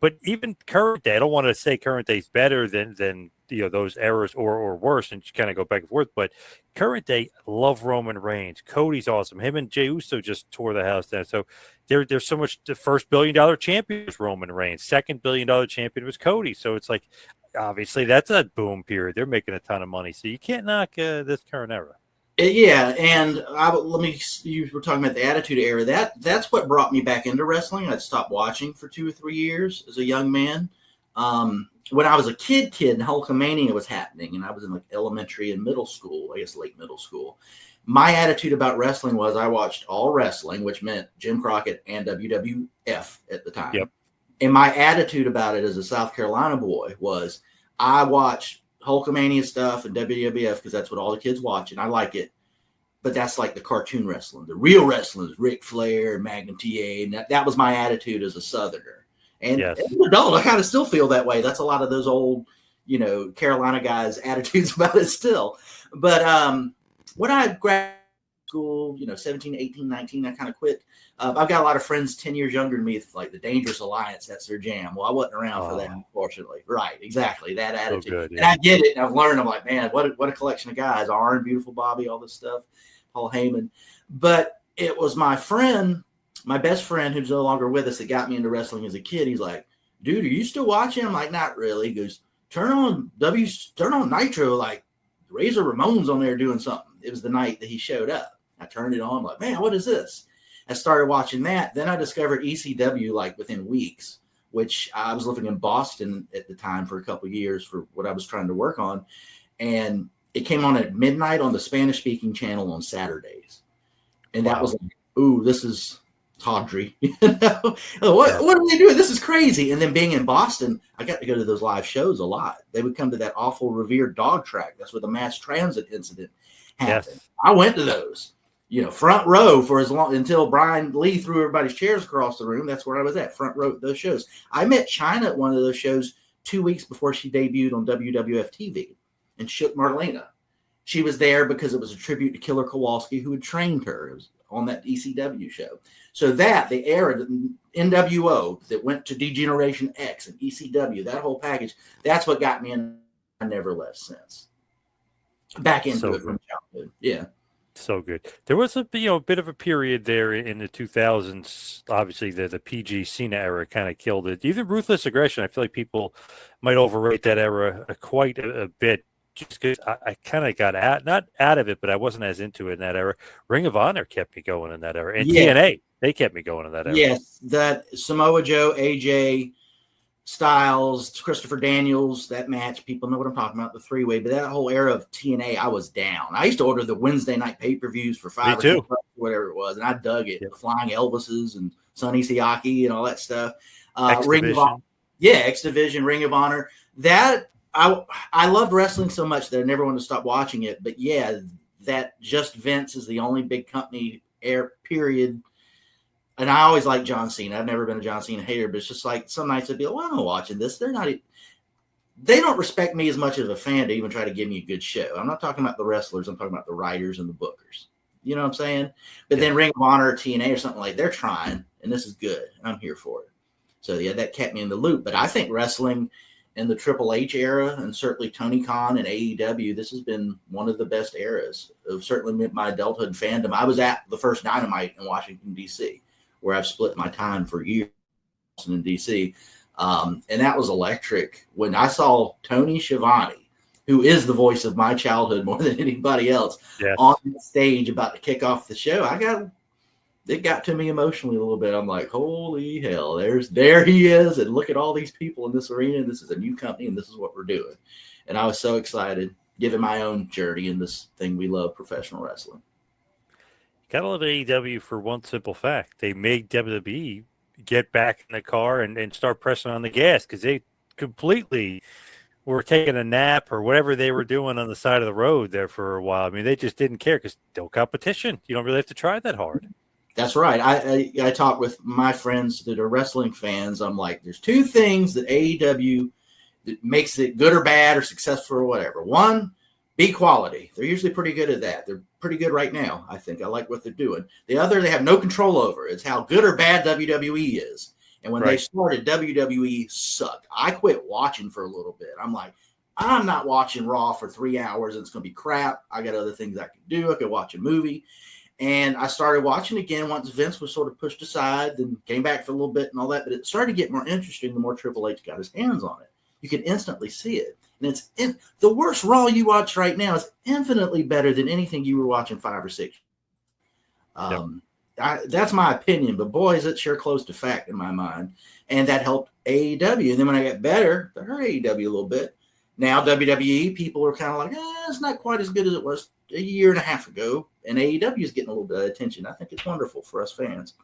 A: But even current day, I don't want to say current day is better than those eras or worse, and kind of go back and forth. But current day, love Roman Reigns. Cody's awesome. Him and Jey Uso just tore the house down. So there's so much. The first $1 billion champion was Roman Reigns. Second $1 billion champion was Cody. So it's like, obviously that's a boom period. They're making a ton of money. So you can't knock this current era.
B: Yeah, and you were talking about the Attitude Era. That's what brought me back into wrestling. I'd stopped watching for 2 or 3 years as a young man. When I was a kid, Hulkamania was happening, and I was in elementary and middle school, I guess late middle school. My attitude about wrestling was I watched all wrestling, which meant Jim Crockett and WWF at the time.
A: Yep.
B: And my attitude about it as a South Carolina boy was I watched Hulkamania stuff and WWF because that's what all the kids watch, and I like it. But that's like the cartoon wrestling. The real wrestling is Ric Flair, Magnum TA, and that was my attitude as a Southerner. And as an adult, I kind of still feel that way. That's a lot of those old, Carolina guys' attitudes about it still. But when I graduated school, 17, 18, 19, I kind of quit. I've got a lot of friends 10 years younger than me, like the Dangerous Alliance. That's their jam. Well, I wasn't around for that, unfortunately. Right, exactly, that attitude. So good, yeah. And I get it, and I've learned. I'm like, man, what a collection of guys. Arn, Beautiful Bobby, all this stuff, Paul Heyman. But it was my best friend who's no longer with us that got me into wrestling as a kid. He's like, dude, are you still watching? I'm like, not really. He goes, turn on Nitro, like Razor Ramon's on there doing something. It was the night that he showed up. I turned it on, like, man, what is this? I started watching that. Then I discovered ECW within weeks, which I was living in Boston at the time for a couple of years for what I was trying to work on. And it came on at midnight on the Spanish-speaking channel on Saturdays. And that was like, ooh, this is tawdry. What are they doing? This is crazy. And then being in Boston, I got to go to those live shows a lot. They would come to that awful revered dog track. That's where the mass transit incident happened. Yes. I went to those. Front row for as long until Brian Lee threw everybody's chairs across the room. That's where I was at, front row at those shows. I met Chyna at one of those shows 2 weeks before she debuted on WWF TV and shook Marlena. She was there because it was a tribute to Killer Kowalski, who had trained her. It was on that ECW show. So the era, the NWO that went to Degeneration X and ECW, that whole package, that's what got me in. I never left since. Back into it from childhood. Yeah.
A: So good. There was a bit of a period there in the 2000s. Obviously, the PG Cena era kind of killed it. Even Ruthless Aggression, I feel like people might overrate that era quite a bit, just because I kind of got not out of it, but I wasn't as into it in that era. Ring of Honor kept me going in that era, and
B: Yeah.
A: TNA, they kept me going in that era.
B: Yes, that Samoa Joe, AJ Styles, Christopher Daniels, that match, people know what I'm talking about, the three-way. But that whole era of TNA, I was down. I used to order the Wednesday night pay-per-views for $5 or $10, whatever it was, and I dug it. Yep. The Flying Elvises and Sonny Siaki and all that stuff. Ring of Honor, X Division, Ring of Honor. That I loved wrestling so much that I never wanted to stop watching it. But yeah, that just Vince is the only big company period. And I always like John Cena. I've never been a John Cena hater, but it's just like some nights I'd be like, well, I'm not watching this. They don't respect me as much as a fan to even try to give me a good show. I'm not talking about the wrestlers. I'm talking about the writers and the bookers. You know what I'm saying? But then Ring of Honor or TNA or something like, they're trying, and this is good. And I'm here for it. So yeah, that kept me in the loop. But I think wrestling in the Triple H era, and certainly Tony Khan and AEW, this has been one of the best eras of certainly my adulthood fandom. I was at the first Dynamite in Washington, D.C., where I've split my time for years in DC. And that was electric. When I saw Tony Schiavone, who is the voice of my childhood more than anybody else, on the stage about to kick off the show, it got to me emotionally a little bit. I'm like, holy hell, there he is. And look at all these people in this arena. This is a new company and this is what we're doing. And I was so excited, given my own journey in this thing we love, professional wrestling.
A: Gotta love AEW for one simple fact. They made WWE get back in the car and start pressing on the gas, because they completely were taking a nap or whatever they were doing on the side of the road there for a while. I mean, they just didn't care because no competition. You don't really have to try that hard.
B: That's right. I talk with my friends that are wrestling fans. I'm like, there's two things that AEW that makes it good or bad or successful or whatever. One, be quality. They're usually pretty good at that. They're pretty good right now, I think. I like what they're doing. The other, they have no control over. It's how good or bad WWE is. And when they started, WWE sucked. I quit watching for a little bit. I'm like, I'm not watching Raw for 3 hours. It's going to be crap. I got other things I could do. I could watch a movie. And I started watching again once Vince was sort of pushed aside, then came back for a little bit and all that. But it started to get more interesting the more Triple H got his hands on it. You could instantly see it. And the worst Raw you watch right now is infinitely better than anything you were watching 5 or 6. That's my opinion, but boy, is it sure close to fact in my mind. And that helped AEW. And then when I got better, I heard AEW a little bit. Now WWE, people are kind of like, it's not quite as good as it was a year and a half ago. And AEW is getting a little bit of attention. I think it's wonderful for us fans.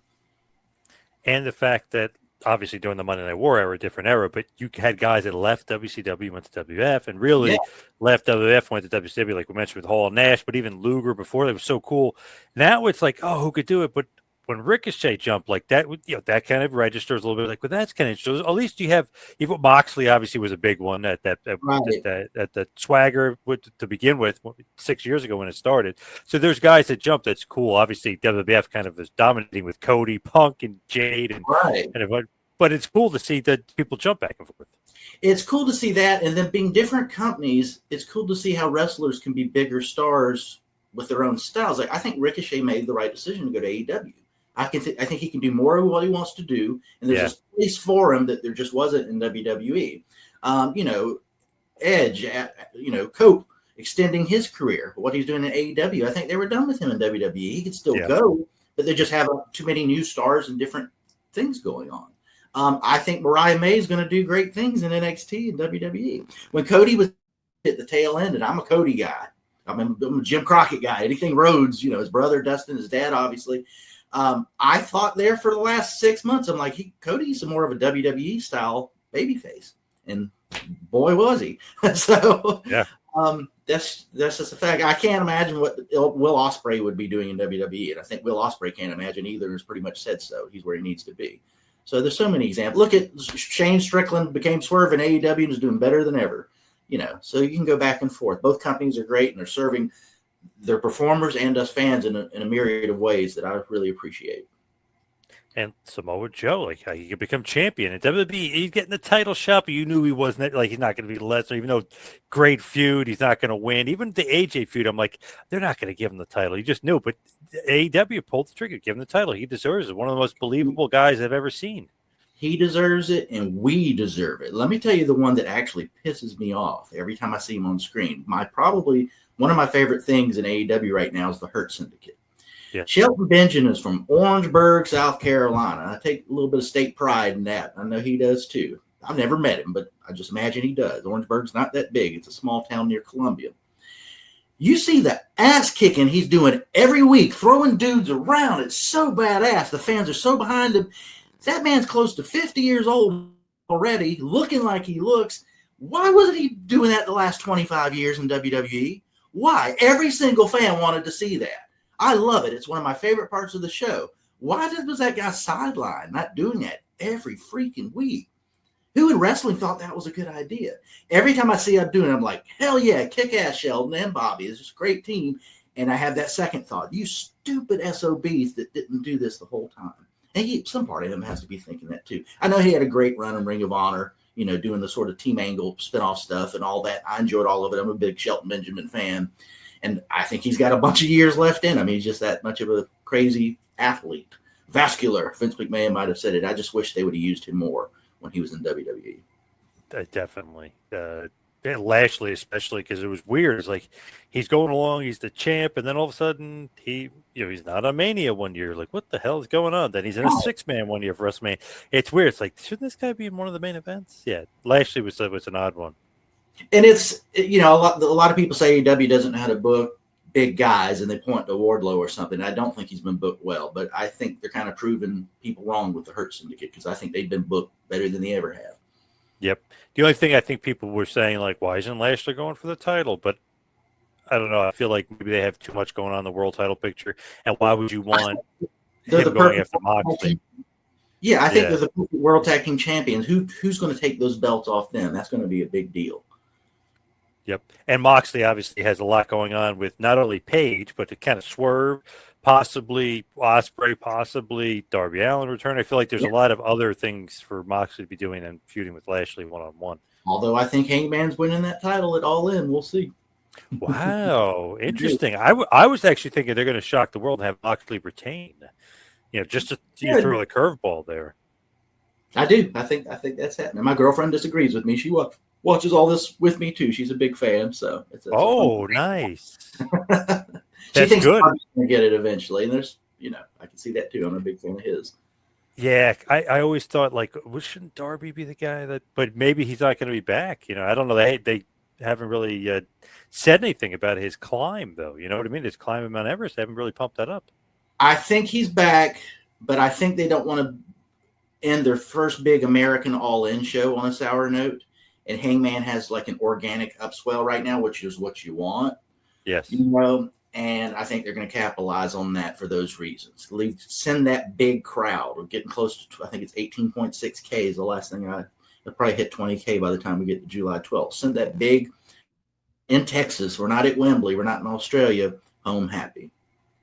A: And the fact that obviously during the Monday Night War era, a different era, but you had guys that left WCW, went to WF, and really left WF, went to WCW, like we mentioned with Hall and Nash, but even Luger before, they were so cool. Now it's like, oh, who could do it? But when Ricochet jumped like that, that kind of registers a little bit like, well, that's kind of interesting. At least you have, even Moxley obviously was a big one at the Swagger to begin with 6 years ago when it started. So there's guys that jump. That's cool. Obviously WWF kind of is dominating with Cody, Punk, and Jade, and but it's cool to see that people jump back and forth.
B: It's cool to see that, and then being different companies, it's cool to see how wrestlers can be bigger stars with their own styles. Like I think Ricochet made the right decision to go to AEW. I think he can do more of what he wants to do, and there's a place for him that there just wasn't in WWE. Edge, Cope extending his career, what he's doing in AEW. I think they were done with him in WWE. He could still go, but they just have too many new stars and different things going on. I think Mariah May is going to do great things in NXT and WWE. When Cody was at the tail end, and I'm a Cody guy. I'm a Jim Crockett guy. Anything Rhodes, his brother, Dustin, his dad, obviously. I thought there for the last 6 months, I'm like, Cody's more of a WWE style babyface, and boy was he. So that's just a fact. I can't imagine what Will Ospreay would be doing in WWE, and I think Will Ospreay can't imagine either. Has pretty much said so. He's where he needs to be. So there's so many examples. Look at Shane Strickland became Swerve in AEW and is doing better than ever. So you can go back and forth. Both companies are great and they're serving their performers and us fans in a myriad of ways that I really appreciate.
A: And Samoa Joe, like how he could become champion. And WWE, he's getting the title shot, but you knew he wasn't like he's not going to be Lesnar, even though great feud, he's not going to win. Even the AJ feud, I'm like, they're not going to give him the title. You just knew. But AEW pulled the trigger, give him the title. He deserves it. One of the most believable guys I've ever seen.
B: He deserves it, and we deserve it. Let me tell you the one that actually pisses me off every time I see him on screen. Probably one of my favorite things in AEW right now is the Hurt Syndicate.
A: Yeah.
B: Shelton Benjamin is from Orangeburg, South Carolina. I take a little bit of state pride in that. I know he does too. I've never met him, but I just imagine he does. Orangeburg's not that big. It's a small town near Columbia. You see the ass kicking he's doing every week, throwing dudes around. It's so badass. The fans are so behind him. That man's close to 50 years old already, looking like he looks. Why wasn't he doing that the last 25 years in WWE? Why? Every single fan wanted to see that. I love it. It's one of my favorite parts of the show. Why was that guy sidelined, not doing that every freaking week? Who in wrestling thought that was a good idea? Every time I see him doing it, I'm like, hell yeah, kick-ass Sheldon and Bobby. It's just a great team. And I have that second thought. You stupid SOBs that didn't do this the whole time. And some part of him has to be thinking that too. I know he had a great run in Ring of Honor, doing the sort of Team Angle spinoff stuff and all that. I enjoyed all of it. I'm a big Shelton Benjamin fan. And I think he's got a bunch of years left in him. He's just that much of a crazy athlete. Vascular. Vince McMahon might have said it. I just wish they would have used him more when he was in WWE.
A: Definitely. Lashley, especially, because it was weird. It's like he's going along, he's the champ, and then all of a sudden he's not on Mania one year. Like, what the hell is going on? Then he's in a 6-man one year for WrestleMania. It's weird. It's like, shouldn't this guy be in one of the main events? Yeah, Lashley was an odd one.
B: And it's, a lot of people say AEW doesn't know how to book big guys, and they point to Wardlow or something. I don't think he's been booked well, but I think they're kind of proving people wrong with the Hurt Syndicate because I think they've been booked better than they ever have.
A: Yep. The only thing I think people were saying, like, why isn't Lashley going for the title? But I don't know. I feel like maybe they have too much going on in the world title picture. And why would you want him going after Moxley?
B: Yeah, I think they're the World Tag Team Champions. Who's going to take those belts off them? That's going to be a big deal.
A: Yep. And Moxley obviously has a lot going on with not only Paige, but to kind of swerve, possibly Ospreay, possibly Darby Allin return. I feel like there's a lot of other things for Moxley to be doing and feuding with Lashley one-on-one.
B: Although I think Hangman's winning that title at All In. We'll see.
A: Wow. Interesting. I was actually thinking they're going to shock the world and have Moxley retain. Just to throw the curveball there.
B: I do. I think that's happening. My girlfriend disagrees with me. She watches all this with me too. She's a big fan, so it's
A: nice.
B: She thinks good. I'm going to get it eventually, and there's, I can see that too. I'm a big fan of his.
A: Yeah, I always thought, like, shouldn't Darby be the guy that? But maybe he's not going to be back. I don't know. They haven't really said anything about his climb, though. You know what I mean? His climb in Mount Everest. They haven't really pumped that up.
B: I think he's back, but I think they don't want to end their first big American All-In show on a sour note. And Hangman has like an organic upswell right now, which is what you want.
A: Yes.
B: And I think they're going to capitalize on that for those reasons. Send that big crowd. We're getting close to, I think it's 18.6K is the last thing I'll probably hit 20K by the time we get to July 12th. Send that big in Texas. We're not at Wembley. We're not in Australia. Home happy.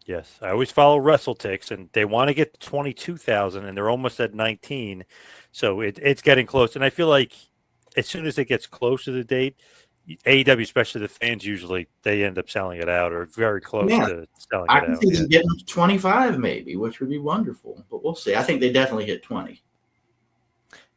A: Yes. I always follow WrestleTix, and they want to get to 22,000, and they're almost at 19. So it's getting close. And I feel like as soon as it gets close to the date, AEW, especially the fans, usually they end up selling it out or very close to selling it out.
B: I can see them getting to 25 maybe, which would be wonderful. But we'll see. I think they definitely hit 20.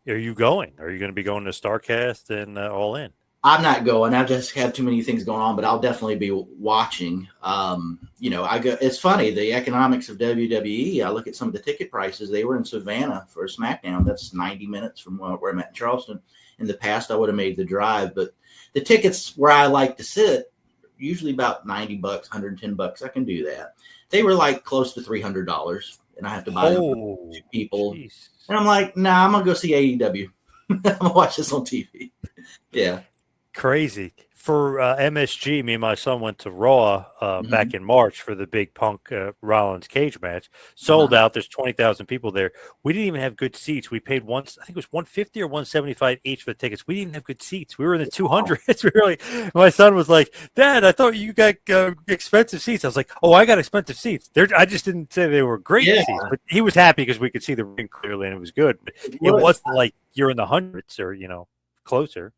A: Are you going? Are you going to be going to StarCast and All In?
B: I'm not going. I just have too many things going on, but I'll definitely be watching. It's funny, the economics of WWE. I look at some of the ticket prices. They were in Savannah for SmackDown. That's 90 minutes from where I'm at in Charleston. In the past, I would have made the drive, but the tickets where I like to sit, usually about $90, $110. I can do that. They were like close to $300, and I have to buy them for people. Geez. And I'm like, I'm gonna go see AEW. I'm gonna watch this on TV. Yeah.
A: Crazy. for MSG, me and my son went to Raw back in March for the big Punk Rollins cage match. Sold out. There's 20,000 people there. We didn't even have good seats. We paid once, I think it was 150 or 175 each for the tickets. We didn't even have good seats. We were in the 200s. We really. My son was like, "Dad, I thought you got expensive seats." I was like, "Oh, I got expensive seats." I just didn't say they were great seats, but he was happy because we could see the ring clearly and it was good. But it wasn't like you're in the hundreds or closer.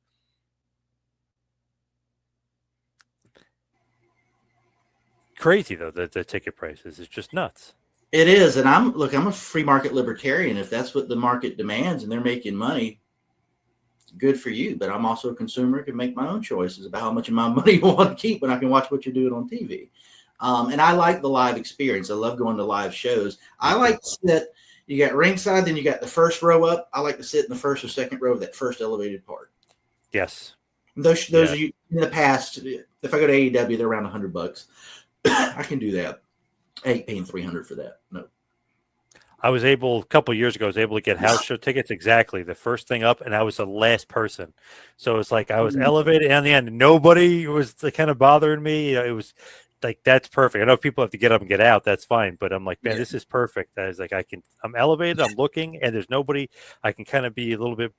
A: Crazy though, the ticket prices. It's just nuts.
B: It is, and I'm a free market libertarian. If that's what the market demands and they're making money, good for you. But I'm also a consumer, can make my own choices about how much of my money I want to keep when I can watch what you're doing on TV. And I like the live experience. I love going to live shows. I like to sit. You got ringside, then you got the first row up. I like to sit in the first or second row of that first elevated part.
A: Yes.
B: Those are in the past. If I go to AEW, they're around $100. I can do that. I ain't paying $300 for that. No.
A: I was able a couple of years ago. I was able to get house show tickets exactly the first thing up, and I was the last person. So it's like I was elevated, and in the end, nobody was kind of bothering me. It was like that's perfect. I know people have to get up and get out. That's fine, but I'm like, man, this is perfect. I was like, I'm elevated. I'm looking, and there's nobody. I can kind of be a little bit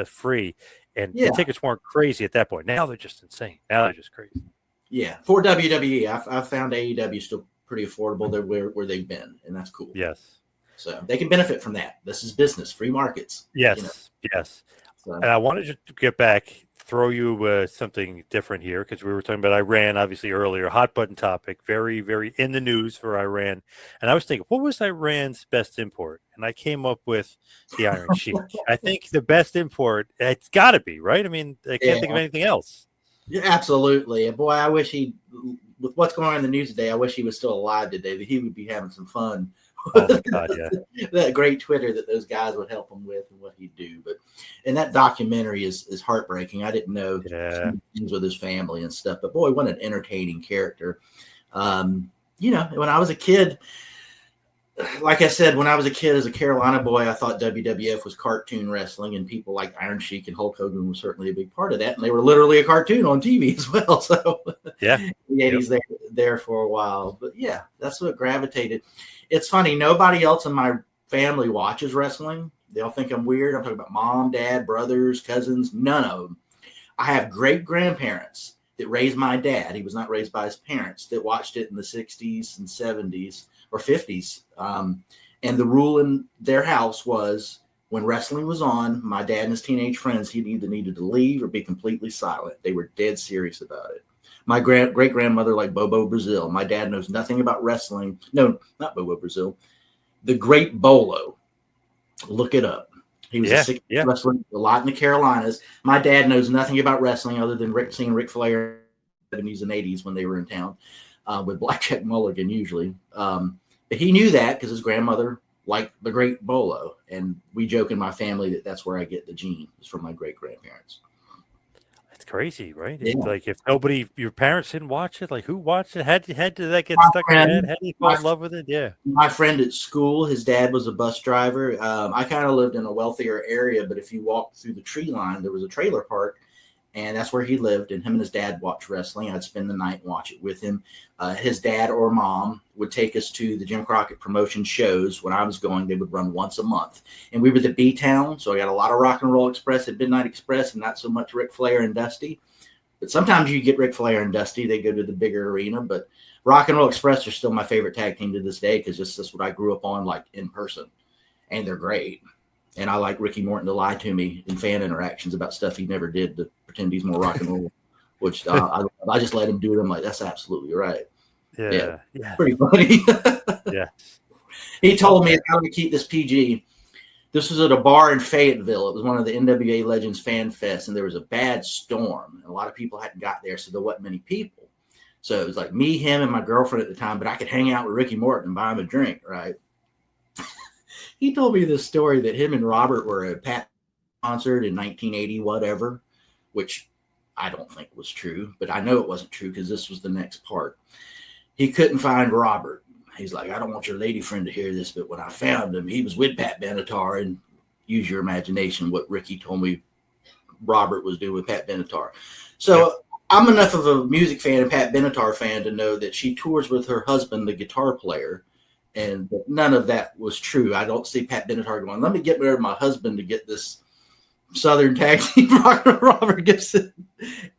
A: free, and the tickets weren't crazy at that point. Now they're just insane. Now they're just crazy.
B: Yeah, for WWE, I've found AEW still pretty affordable. They're where they've been, and that's cool.
A: Yes.
B: So they can benefit from that. This is business, free markets.
A: Yes, yes. So. And I wanted to get back, throw you something different here because we were talking about Iran, obviously earlier, hot button topic, very, very in the news for Iran. And I was thinking, what was Iran's best import? And I came up with the Iron Sheik. I think the best import, it's got to be, right? I mean, I can't think of anything else.
B: Yeah, absolutely. And boy, I wish with what's going on in the news today, I wish he was still alive today, that he would be having some fun.
A: Oh my God, yeah.
B: That great Twitter that those guys would help him with and what he'd do. And that documentary is heartbreaking. I didn't know things with his family and stuff, but boy, what an entertaining character. When I was a kid, like I said, when I was a kid as a Carolina boy, I thought WWF was cartoon wrestling, and people like Iron Sheik and Hulk Hogan was certainly a big part of that. And they were literally a cartoon on TV as well. So he's there for a while. But yeah, that's what gravitated. It's funny. Nobody else in my family watches wrestling. They'll think I'm weird. I'm talking about mom, dad, brothers, cousins, none of them. I have great grandparents that raised my dad. He was not raised by his parents, that watched it in the 60s and 70s. Or 50s. And the rule in their house was when wrestling was on, my dad and his teenage friends, he either needed to leave or be completely silent. They were dead serious about it. My great-grandmother liked Bobo Brazil. My dad knows nothing about wrestling. No, not Bobo Brazil. The Great Bolo. Look it up. He was a 60s wrestler, a lot in the Carolinas. My dad knows nothing about wrestling other than seeing Ric Flair in the 70s and 80s when they were in town. With Blackjack Mulligan usually. But he knew that because his grandmother liked the Great Bolo. And we joke in my family that that's where I get the gene, is from my great-grandparents.
A: That's crazy, right? Yeah. It's like if your parents didn't watch it, like who watched it? How did that get stuck in your head? How did you fall in love with it? Yeah.
B: My friend at school, his dad was a bus driver. I kind of lived in a wealthier area, but if you walked through the tree line, there was a trailer park. And that's where he lived, and him and his dad watched wrestling. I'd spend the night and watch it with him. His dad or mom would take us to the Jim Crockett promotion shows. When I was going, they would run once a month. And we were the B-Town, so I got a lot of Rock and Roll Express and Midnight Express, and not so much Ric Flair and Dusty. But sometimes you get Ric Flair and Dusty. They go to the bigger arena. But Rock and Roll Express are still my favorite tag team to this day because that's what I grew up on, like, in person. And they're great. And I like Ricky Morton to lie to me in fan interactions about stuff he never did to pretend he's more rock and roll, which I just let him do it. I'm like, that's absolutely right.
A: Yeah.
B: Pretty funny.
A: Yeah.
B: He told me how to keep this PG. This was at a bar in Fayetteville. It was one of the NWA Legends Fan Fest, and there was a bad storm. And a lot of people hadn't got there, so there wasn't many people. So it was like me, him, and my girlfriend at the time, but I could hang out with Ricky Morton and buy him a drink, right? He told me this story that him and Robert were at a Pat concert in 1980, whatever, which I don't think was true, but I know it wasn't true because this was the next part. He couldn't find Robert. He's like, I don't want your lady friend to hear this, but when I found him, he was with Pat Benatar, and use your imagination what Ricky told me Robert was doing with Pat Benatar. So I'm enough of a music fan and Pat Benatar fan to know that she tours with her husband, the guitar player, and none of that was true. I don't see Pat Benatar going, let me get rid of my husband to get this Southern tag team rock with Robert Gibson.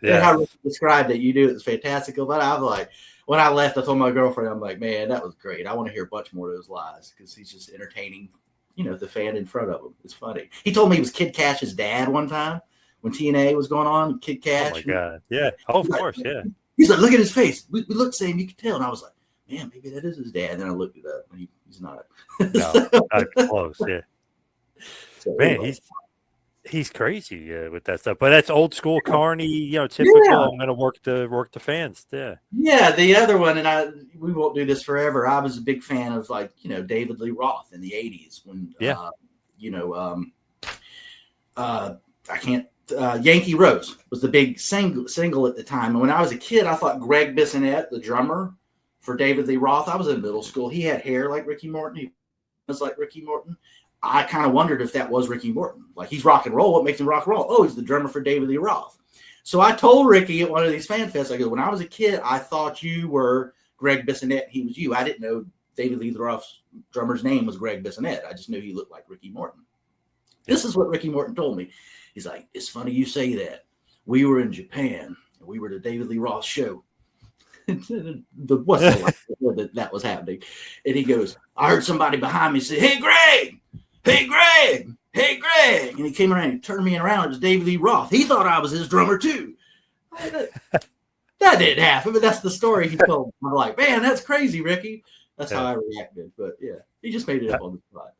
A: Yeah.
B: And how Rick described it, you do, it's fantastic. But I was like, when I left, I told my girlfriend, I'm like, man, that was great. I want to hear a bunch more of those lives because he's just entertaining, the fan in front of him. It's funny. He told me he was Kid Cash's dad one time when TNA was going on. Kid Cash.
A: Oh my God. Yeah. Oh, of course. Yeah.
B: He's like, look at his face. We look the same. You can tell. And I was like, man, maybe that is his dad. And then I looked it up. And he's not.
A: No, not close. Yeah.
B: So,
A: Man, he's crazy with that stuff. But that's old school, corny. Typical. Yeah. I'm gonna work the fans. Yeah.
B: Yeah. The other one, and we won't do this forever. I was a big fan of David Lee Roth in the '80s when I can't. Yankee Rose was the big single at the time. And when I was a kid, I thought Greg Bissonette, the drummer for David Lee Roth, I was in middle school. He had hair like Ricky Morton. He was like Ricky Morton. I kind of wondered if that was Ricky Morton. Like, he's rock and roll. What makes him rock and roll? Oh, he's the drummer for David Lee Roth. So I told Ricky at one of these fan fests, I go, when I was a kid, I thought you were Greg Bissonette. He was you. I didn't know David Lee Roth's drummer's name was Greg Bissonette. I just knew he looked like Ricky Morton. This is what Ricky Morton told me. He's like, it's funny you say that. We were in Japan. And we were at a David Lee Roth show. That was happening. And he goes, I heard somebody behind me say, hey, Greg. Hey, Greg. Hey, Greg. And he came around and turned me around. It was David Lee Roth. He thought I was his drummer, too. That didn't happen, but that's the story he told. I'm like, man, that's crazy, Ricky. That's how I reacted. But, yeah, he just made it up on the spot.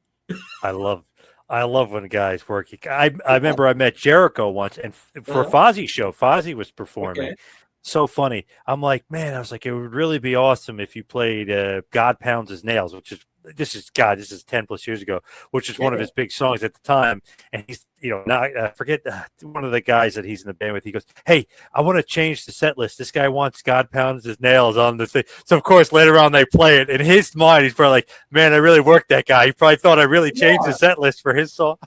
A: I love when guys work. I remember I met Jericho once, and for Fozzie's show, Fozzie was performing. Okay. So funny. I'm like, man, I was like, it would really be awesome if you played God Pounds His Nails, which is, this is 10 plus years ago, which is one of his big songs at the time. And he's, now I forget one of the guys that he's in the band with. He goes, hey, I want to change the set list. This guy wants God Pounds His Nails on the thing. So, of course, later on they play it. In his mind, he's probably like, man, I really worked that guy. He probably thought I really changed the set list for his song.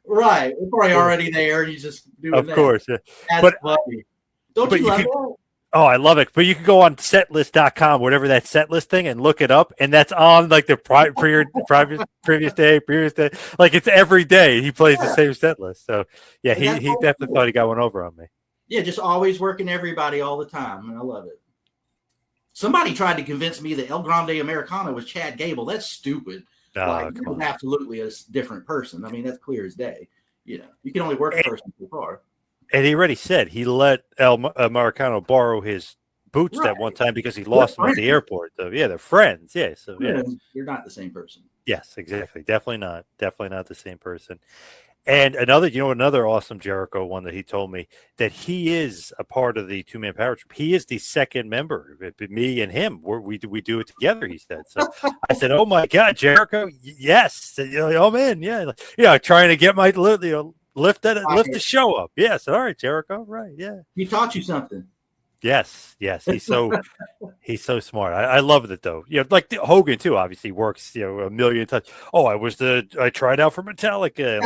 B: Right. We're probably already there. You just do it.
A: Of course. Yeah.
B: That's funny. Don't you love that?
A: Oh, I love it. But you can go on setlist.com, whatever that set list thing, and look it up. And that's on like the previous day. Like, it's every day he plays the same set list. So, yeah, he definitely thought he got one over on me.
B: Yeah, just always working everybody all the time. And I love it. Somebody tried to convince me that El Grande Americano was Chad Gable. That's stupid. He's absolutely a different person. I mean, that's clear as day. You can only work a person so far.
A: And he already said he let El Americano borrow his boots that one time because he lost them at the airport. So, yeah, they're friends. Yeah, so yeah.
B: You're not the same person.
A: Yes, exactly. Definitely not the same person. And another awesome Jericho one that he told me that he is a part of the two-man power trip. He is the second member. Me and him, we do it together, he said. So I said, oh, my God, Jericho, yes. Oh, man, yeah. Trying to get my lift the show up. Yes. All right, Jericho. Right. Yeah.
B: He taught you something.
A: Yes. He's so smart. I love it though. Like Hogan too. Obviously works. A million times. Oh, I tried out for Metallica.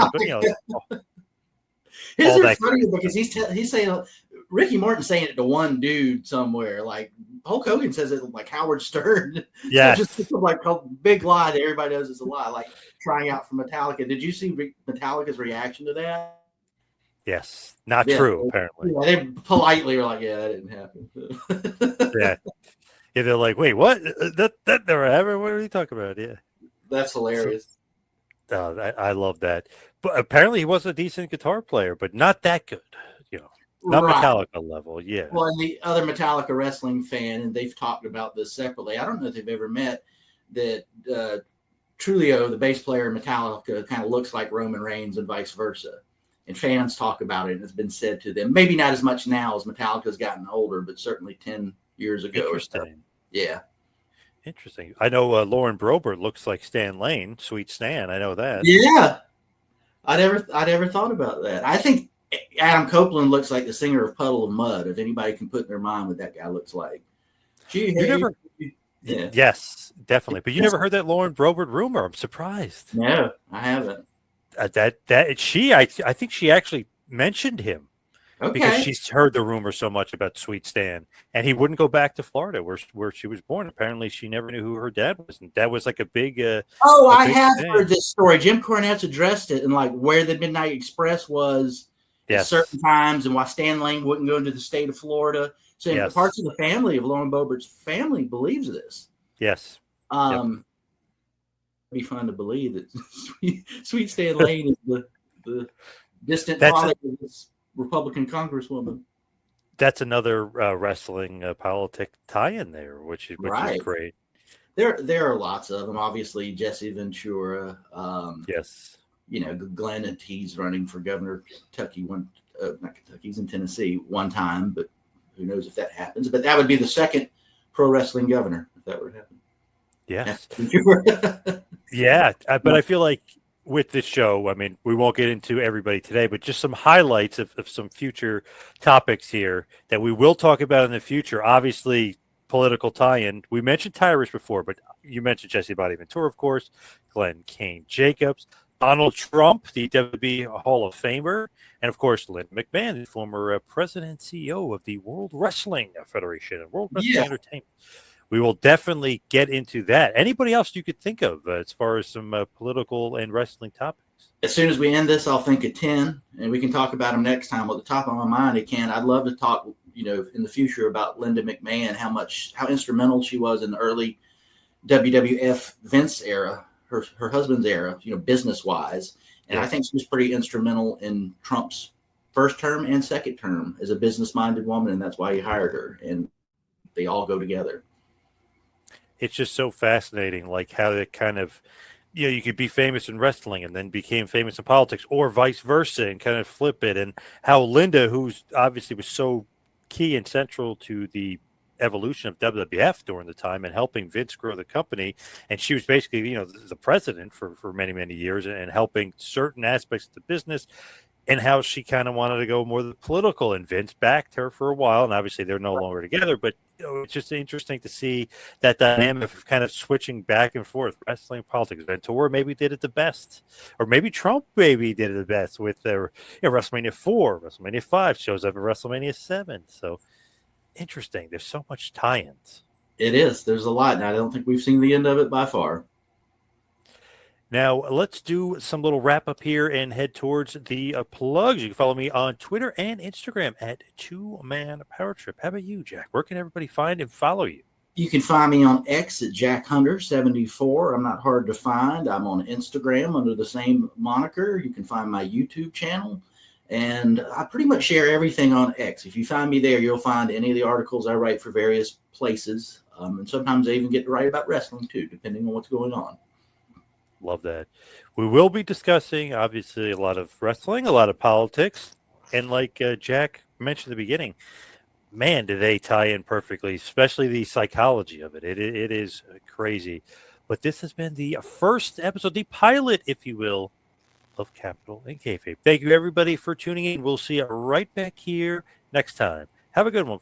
B: It's funny because he's saying Ricky Morton saying it to one dude somewhere. Like Hulk Hogan says it like Howard Stern.
A: Yeah.
B: So just like a big lie that everybody knows is a lie. Like trying out for Metallica. Did you see Metallica's reaction to that?
A: Yes. Not true, apparently.
B: Yeah, they politely are like, yeah, that didn't happen.
A: Yeah. Yeah, they're like, wait, what? That never happened? What are you talking about? Yeah.
B: That's hilarious.
A: I love that. But apparently he was a decent guitar player, but not that good. Not Metallica level, yeah.
B: Well, and the other Metallica wrestling fan, and they've talked about this separately. I don't know if they've ever met that Trulio, the bass player in Metallica, kind of looks like Roman Reigns and vice versa. And fans talk about it, and it's been said to them. Maybe not as much now as Metallica's gotten older, but certainly 10 years ago or so. Yeah.
A: Interesting. I know Lauren Brober looks like Stan Lane, Sweet Stan. I know that.
B: Yeah. I never thought about that. I think Adam Copeland looks like the singer of Puddle of Mud. If anybody can put in their mind what that guy looks like.
A: Yes, definitely. But you never heard that Lauren Brober rumor. I'm surprised.
B: No, I haven't.
A: I think she actually mentioned him because
B: Okay.
A: she's heard the rumor so much about Sweet Stan, and he wouldn't go back to Florida where she was born. Apparently, she never knew who her dad was, and that was like
B: Oh,
A: a
B: I
A: big
B: have
A: thing.
B: heard this story. Jim Cornette's addressed it and like where the Midnight Express was at
A: Yes,
B: certain times and why Stan Lane wouldn't go into the state of Florida. So
A: yes,
B: parts of the family of Lauren Boebert's family believes this.
A: yes, yep.
B: It'd be fun to believe that Sweet Stan Lane is the distant
A: That's
B: father of this Republican congresswoman.
A: that's another wrestling politic tie-in there, which is
B: Right.
A: great.
B: There are lots of them. Obviously, Jesse Ventura.
A: Yes,
B: Glenn and T's running for governor of Kentucky not Kentucky, he's in Tennessee one time, but who knows if that happens. But that would be the second pro wrestling governor if that were to happen.
A: yes, yeah. But I feel like with this show, I mean, we won't get into everybody today, but just some highlights of some future topics here that we will talk about in the future. Obviously, political tie-in. We mentioned Tyrus before, but you mentioned Jesse Body Ventura, of course, Glenn Kane Jacobs, Donald Trump, the WWE Hall of Famer, and of course, Linda McMahon, the former president and CEO of the World Wrestling Federation and World Wrestling
B: Yeah.
A: Entertainment. We will definitely get into that. Anybody else you could think of as far as some political and wrestling topics?
B: As soon as we end this, I'll think of 10 and we can talk about them next time. At the top of my mind, I'd love to talk, in the future about Linda McMahon, how instrumental she was in the early WWF Vince era, her husband's era, business wise. And I think she was pretty instrumental in Trump's first term and second term as a business minded woman. And that's why he hired her. And they all go together.
A: It's just so fascinating, like how it kind of, you could be famous in wrestling and then became famous in politics, or vice versa, and kind of flip it. And how Linda, who's obviously was so key and central to the evolution of WWF during the time and helping Vince grow the company, and she was basically, the president for many, many years and helping certain aspects of the business. And how she kind of wanted to go more the political, and Vince backed her for a while, and obviously they're no longer together. But it's just interesting to see that dynamic of kind of switching back and forth, wrestling, politics. Ventura maybe did it the best, or maybe Trump maybe did it the best with their WrestleMania 4, WrestleMania 5 shows up at WrestleMania 7. So interesting. There's so much tie-ins.
B: It is. There's a lot, and I don't think we've seen the end of it by far.
A: Now, let's do some little wrap up here and head towards the plugs. You can follow me on Twitter and Instagram at 2Man Power Trip. How about you, Jack? Where can everybody find and follow you?
B: You can find me on X at JackHunter74. I'm not hard to find. I'm on Instagram under the same moniker. You can find my YouTube channel. And I pretty much share everything on X. If you find me there, you'll find any of the articles I write for various places. And sometimes I even get to write about wrestling, too, depending on what's going on.
A: Love that. We will be discussing, obviously, a lot of wrestling, a lot of politics. And like Jack mentioned at the beginning, man, do they tie in perfectly, especially the psychology of it. It is crazy. But this has been the first episode, the pilot, if you will, of Capitol and Kayfabe. Thank you, everybody, for tuning in. We'll see you right back here next time. Have a good one.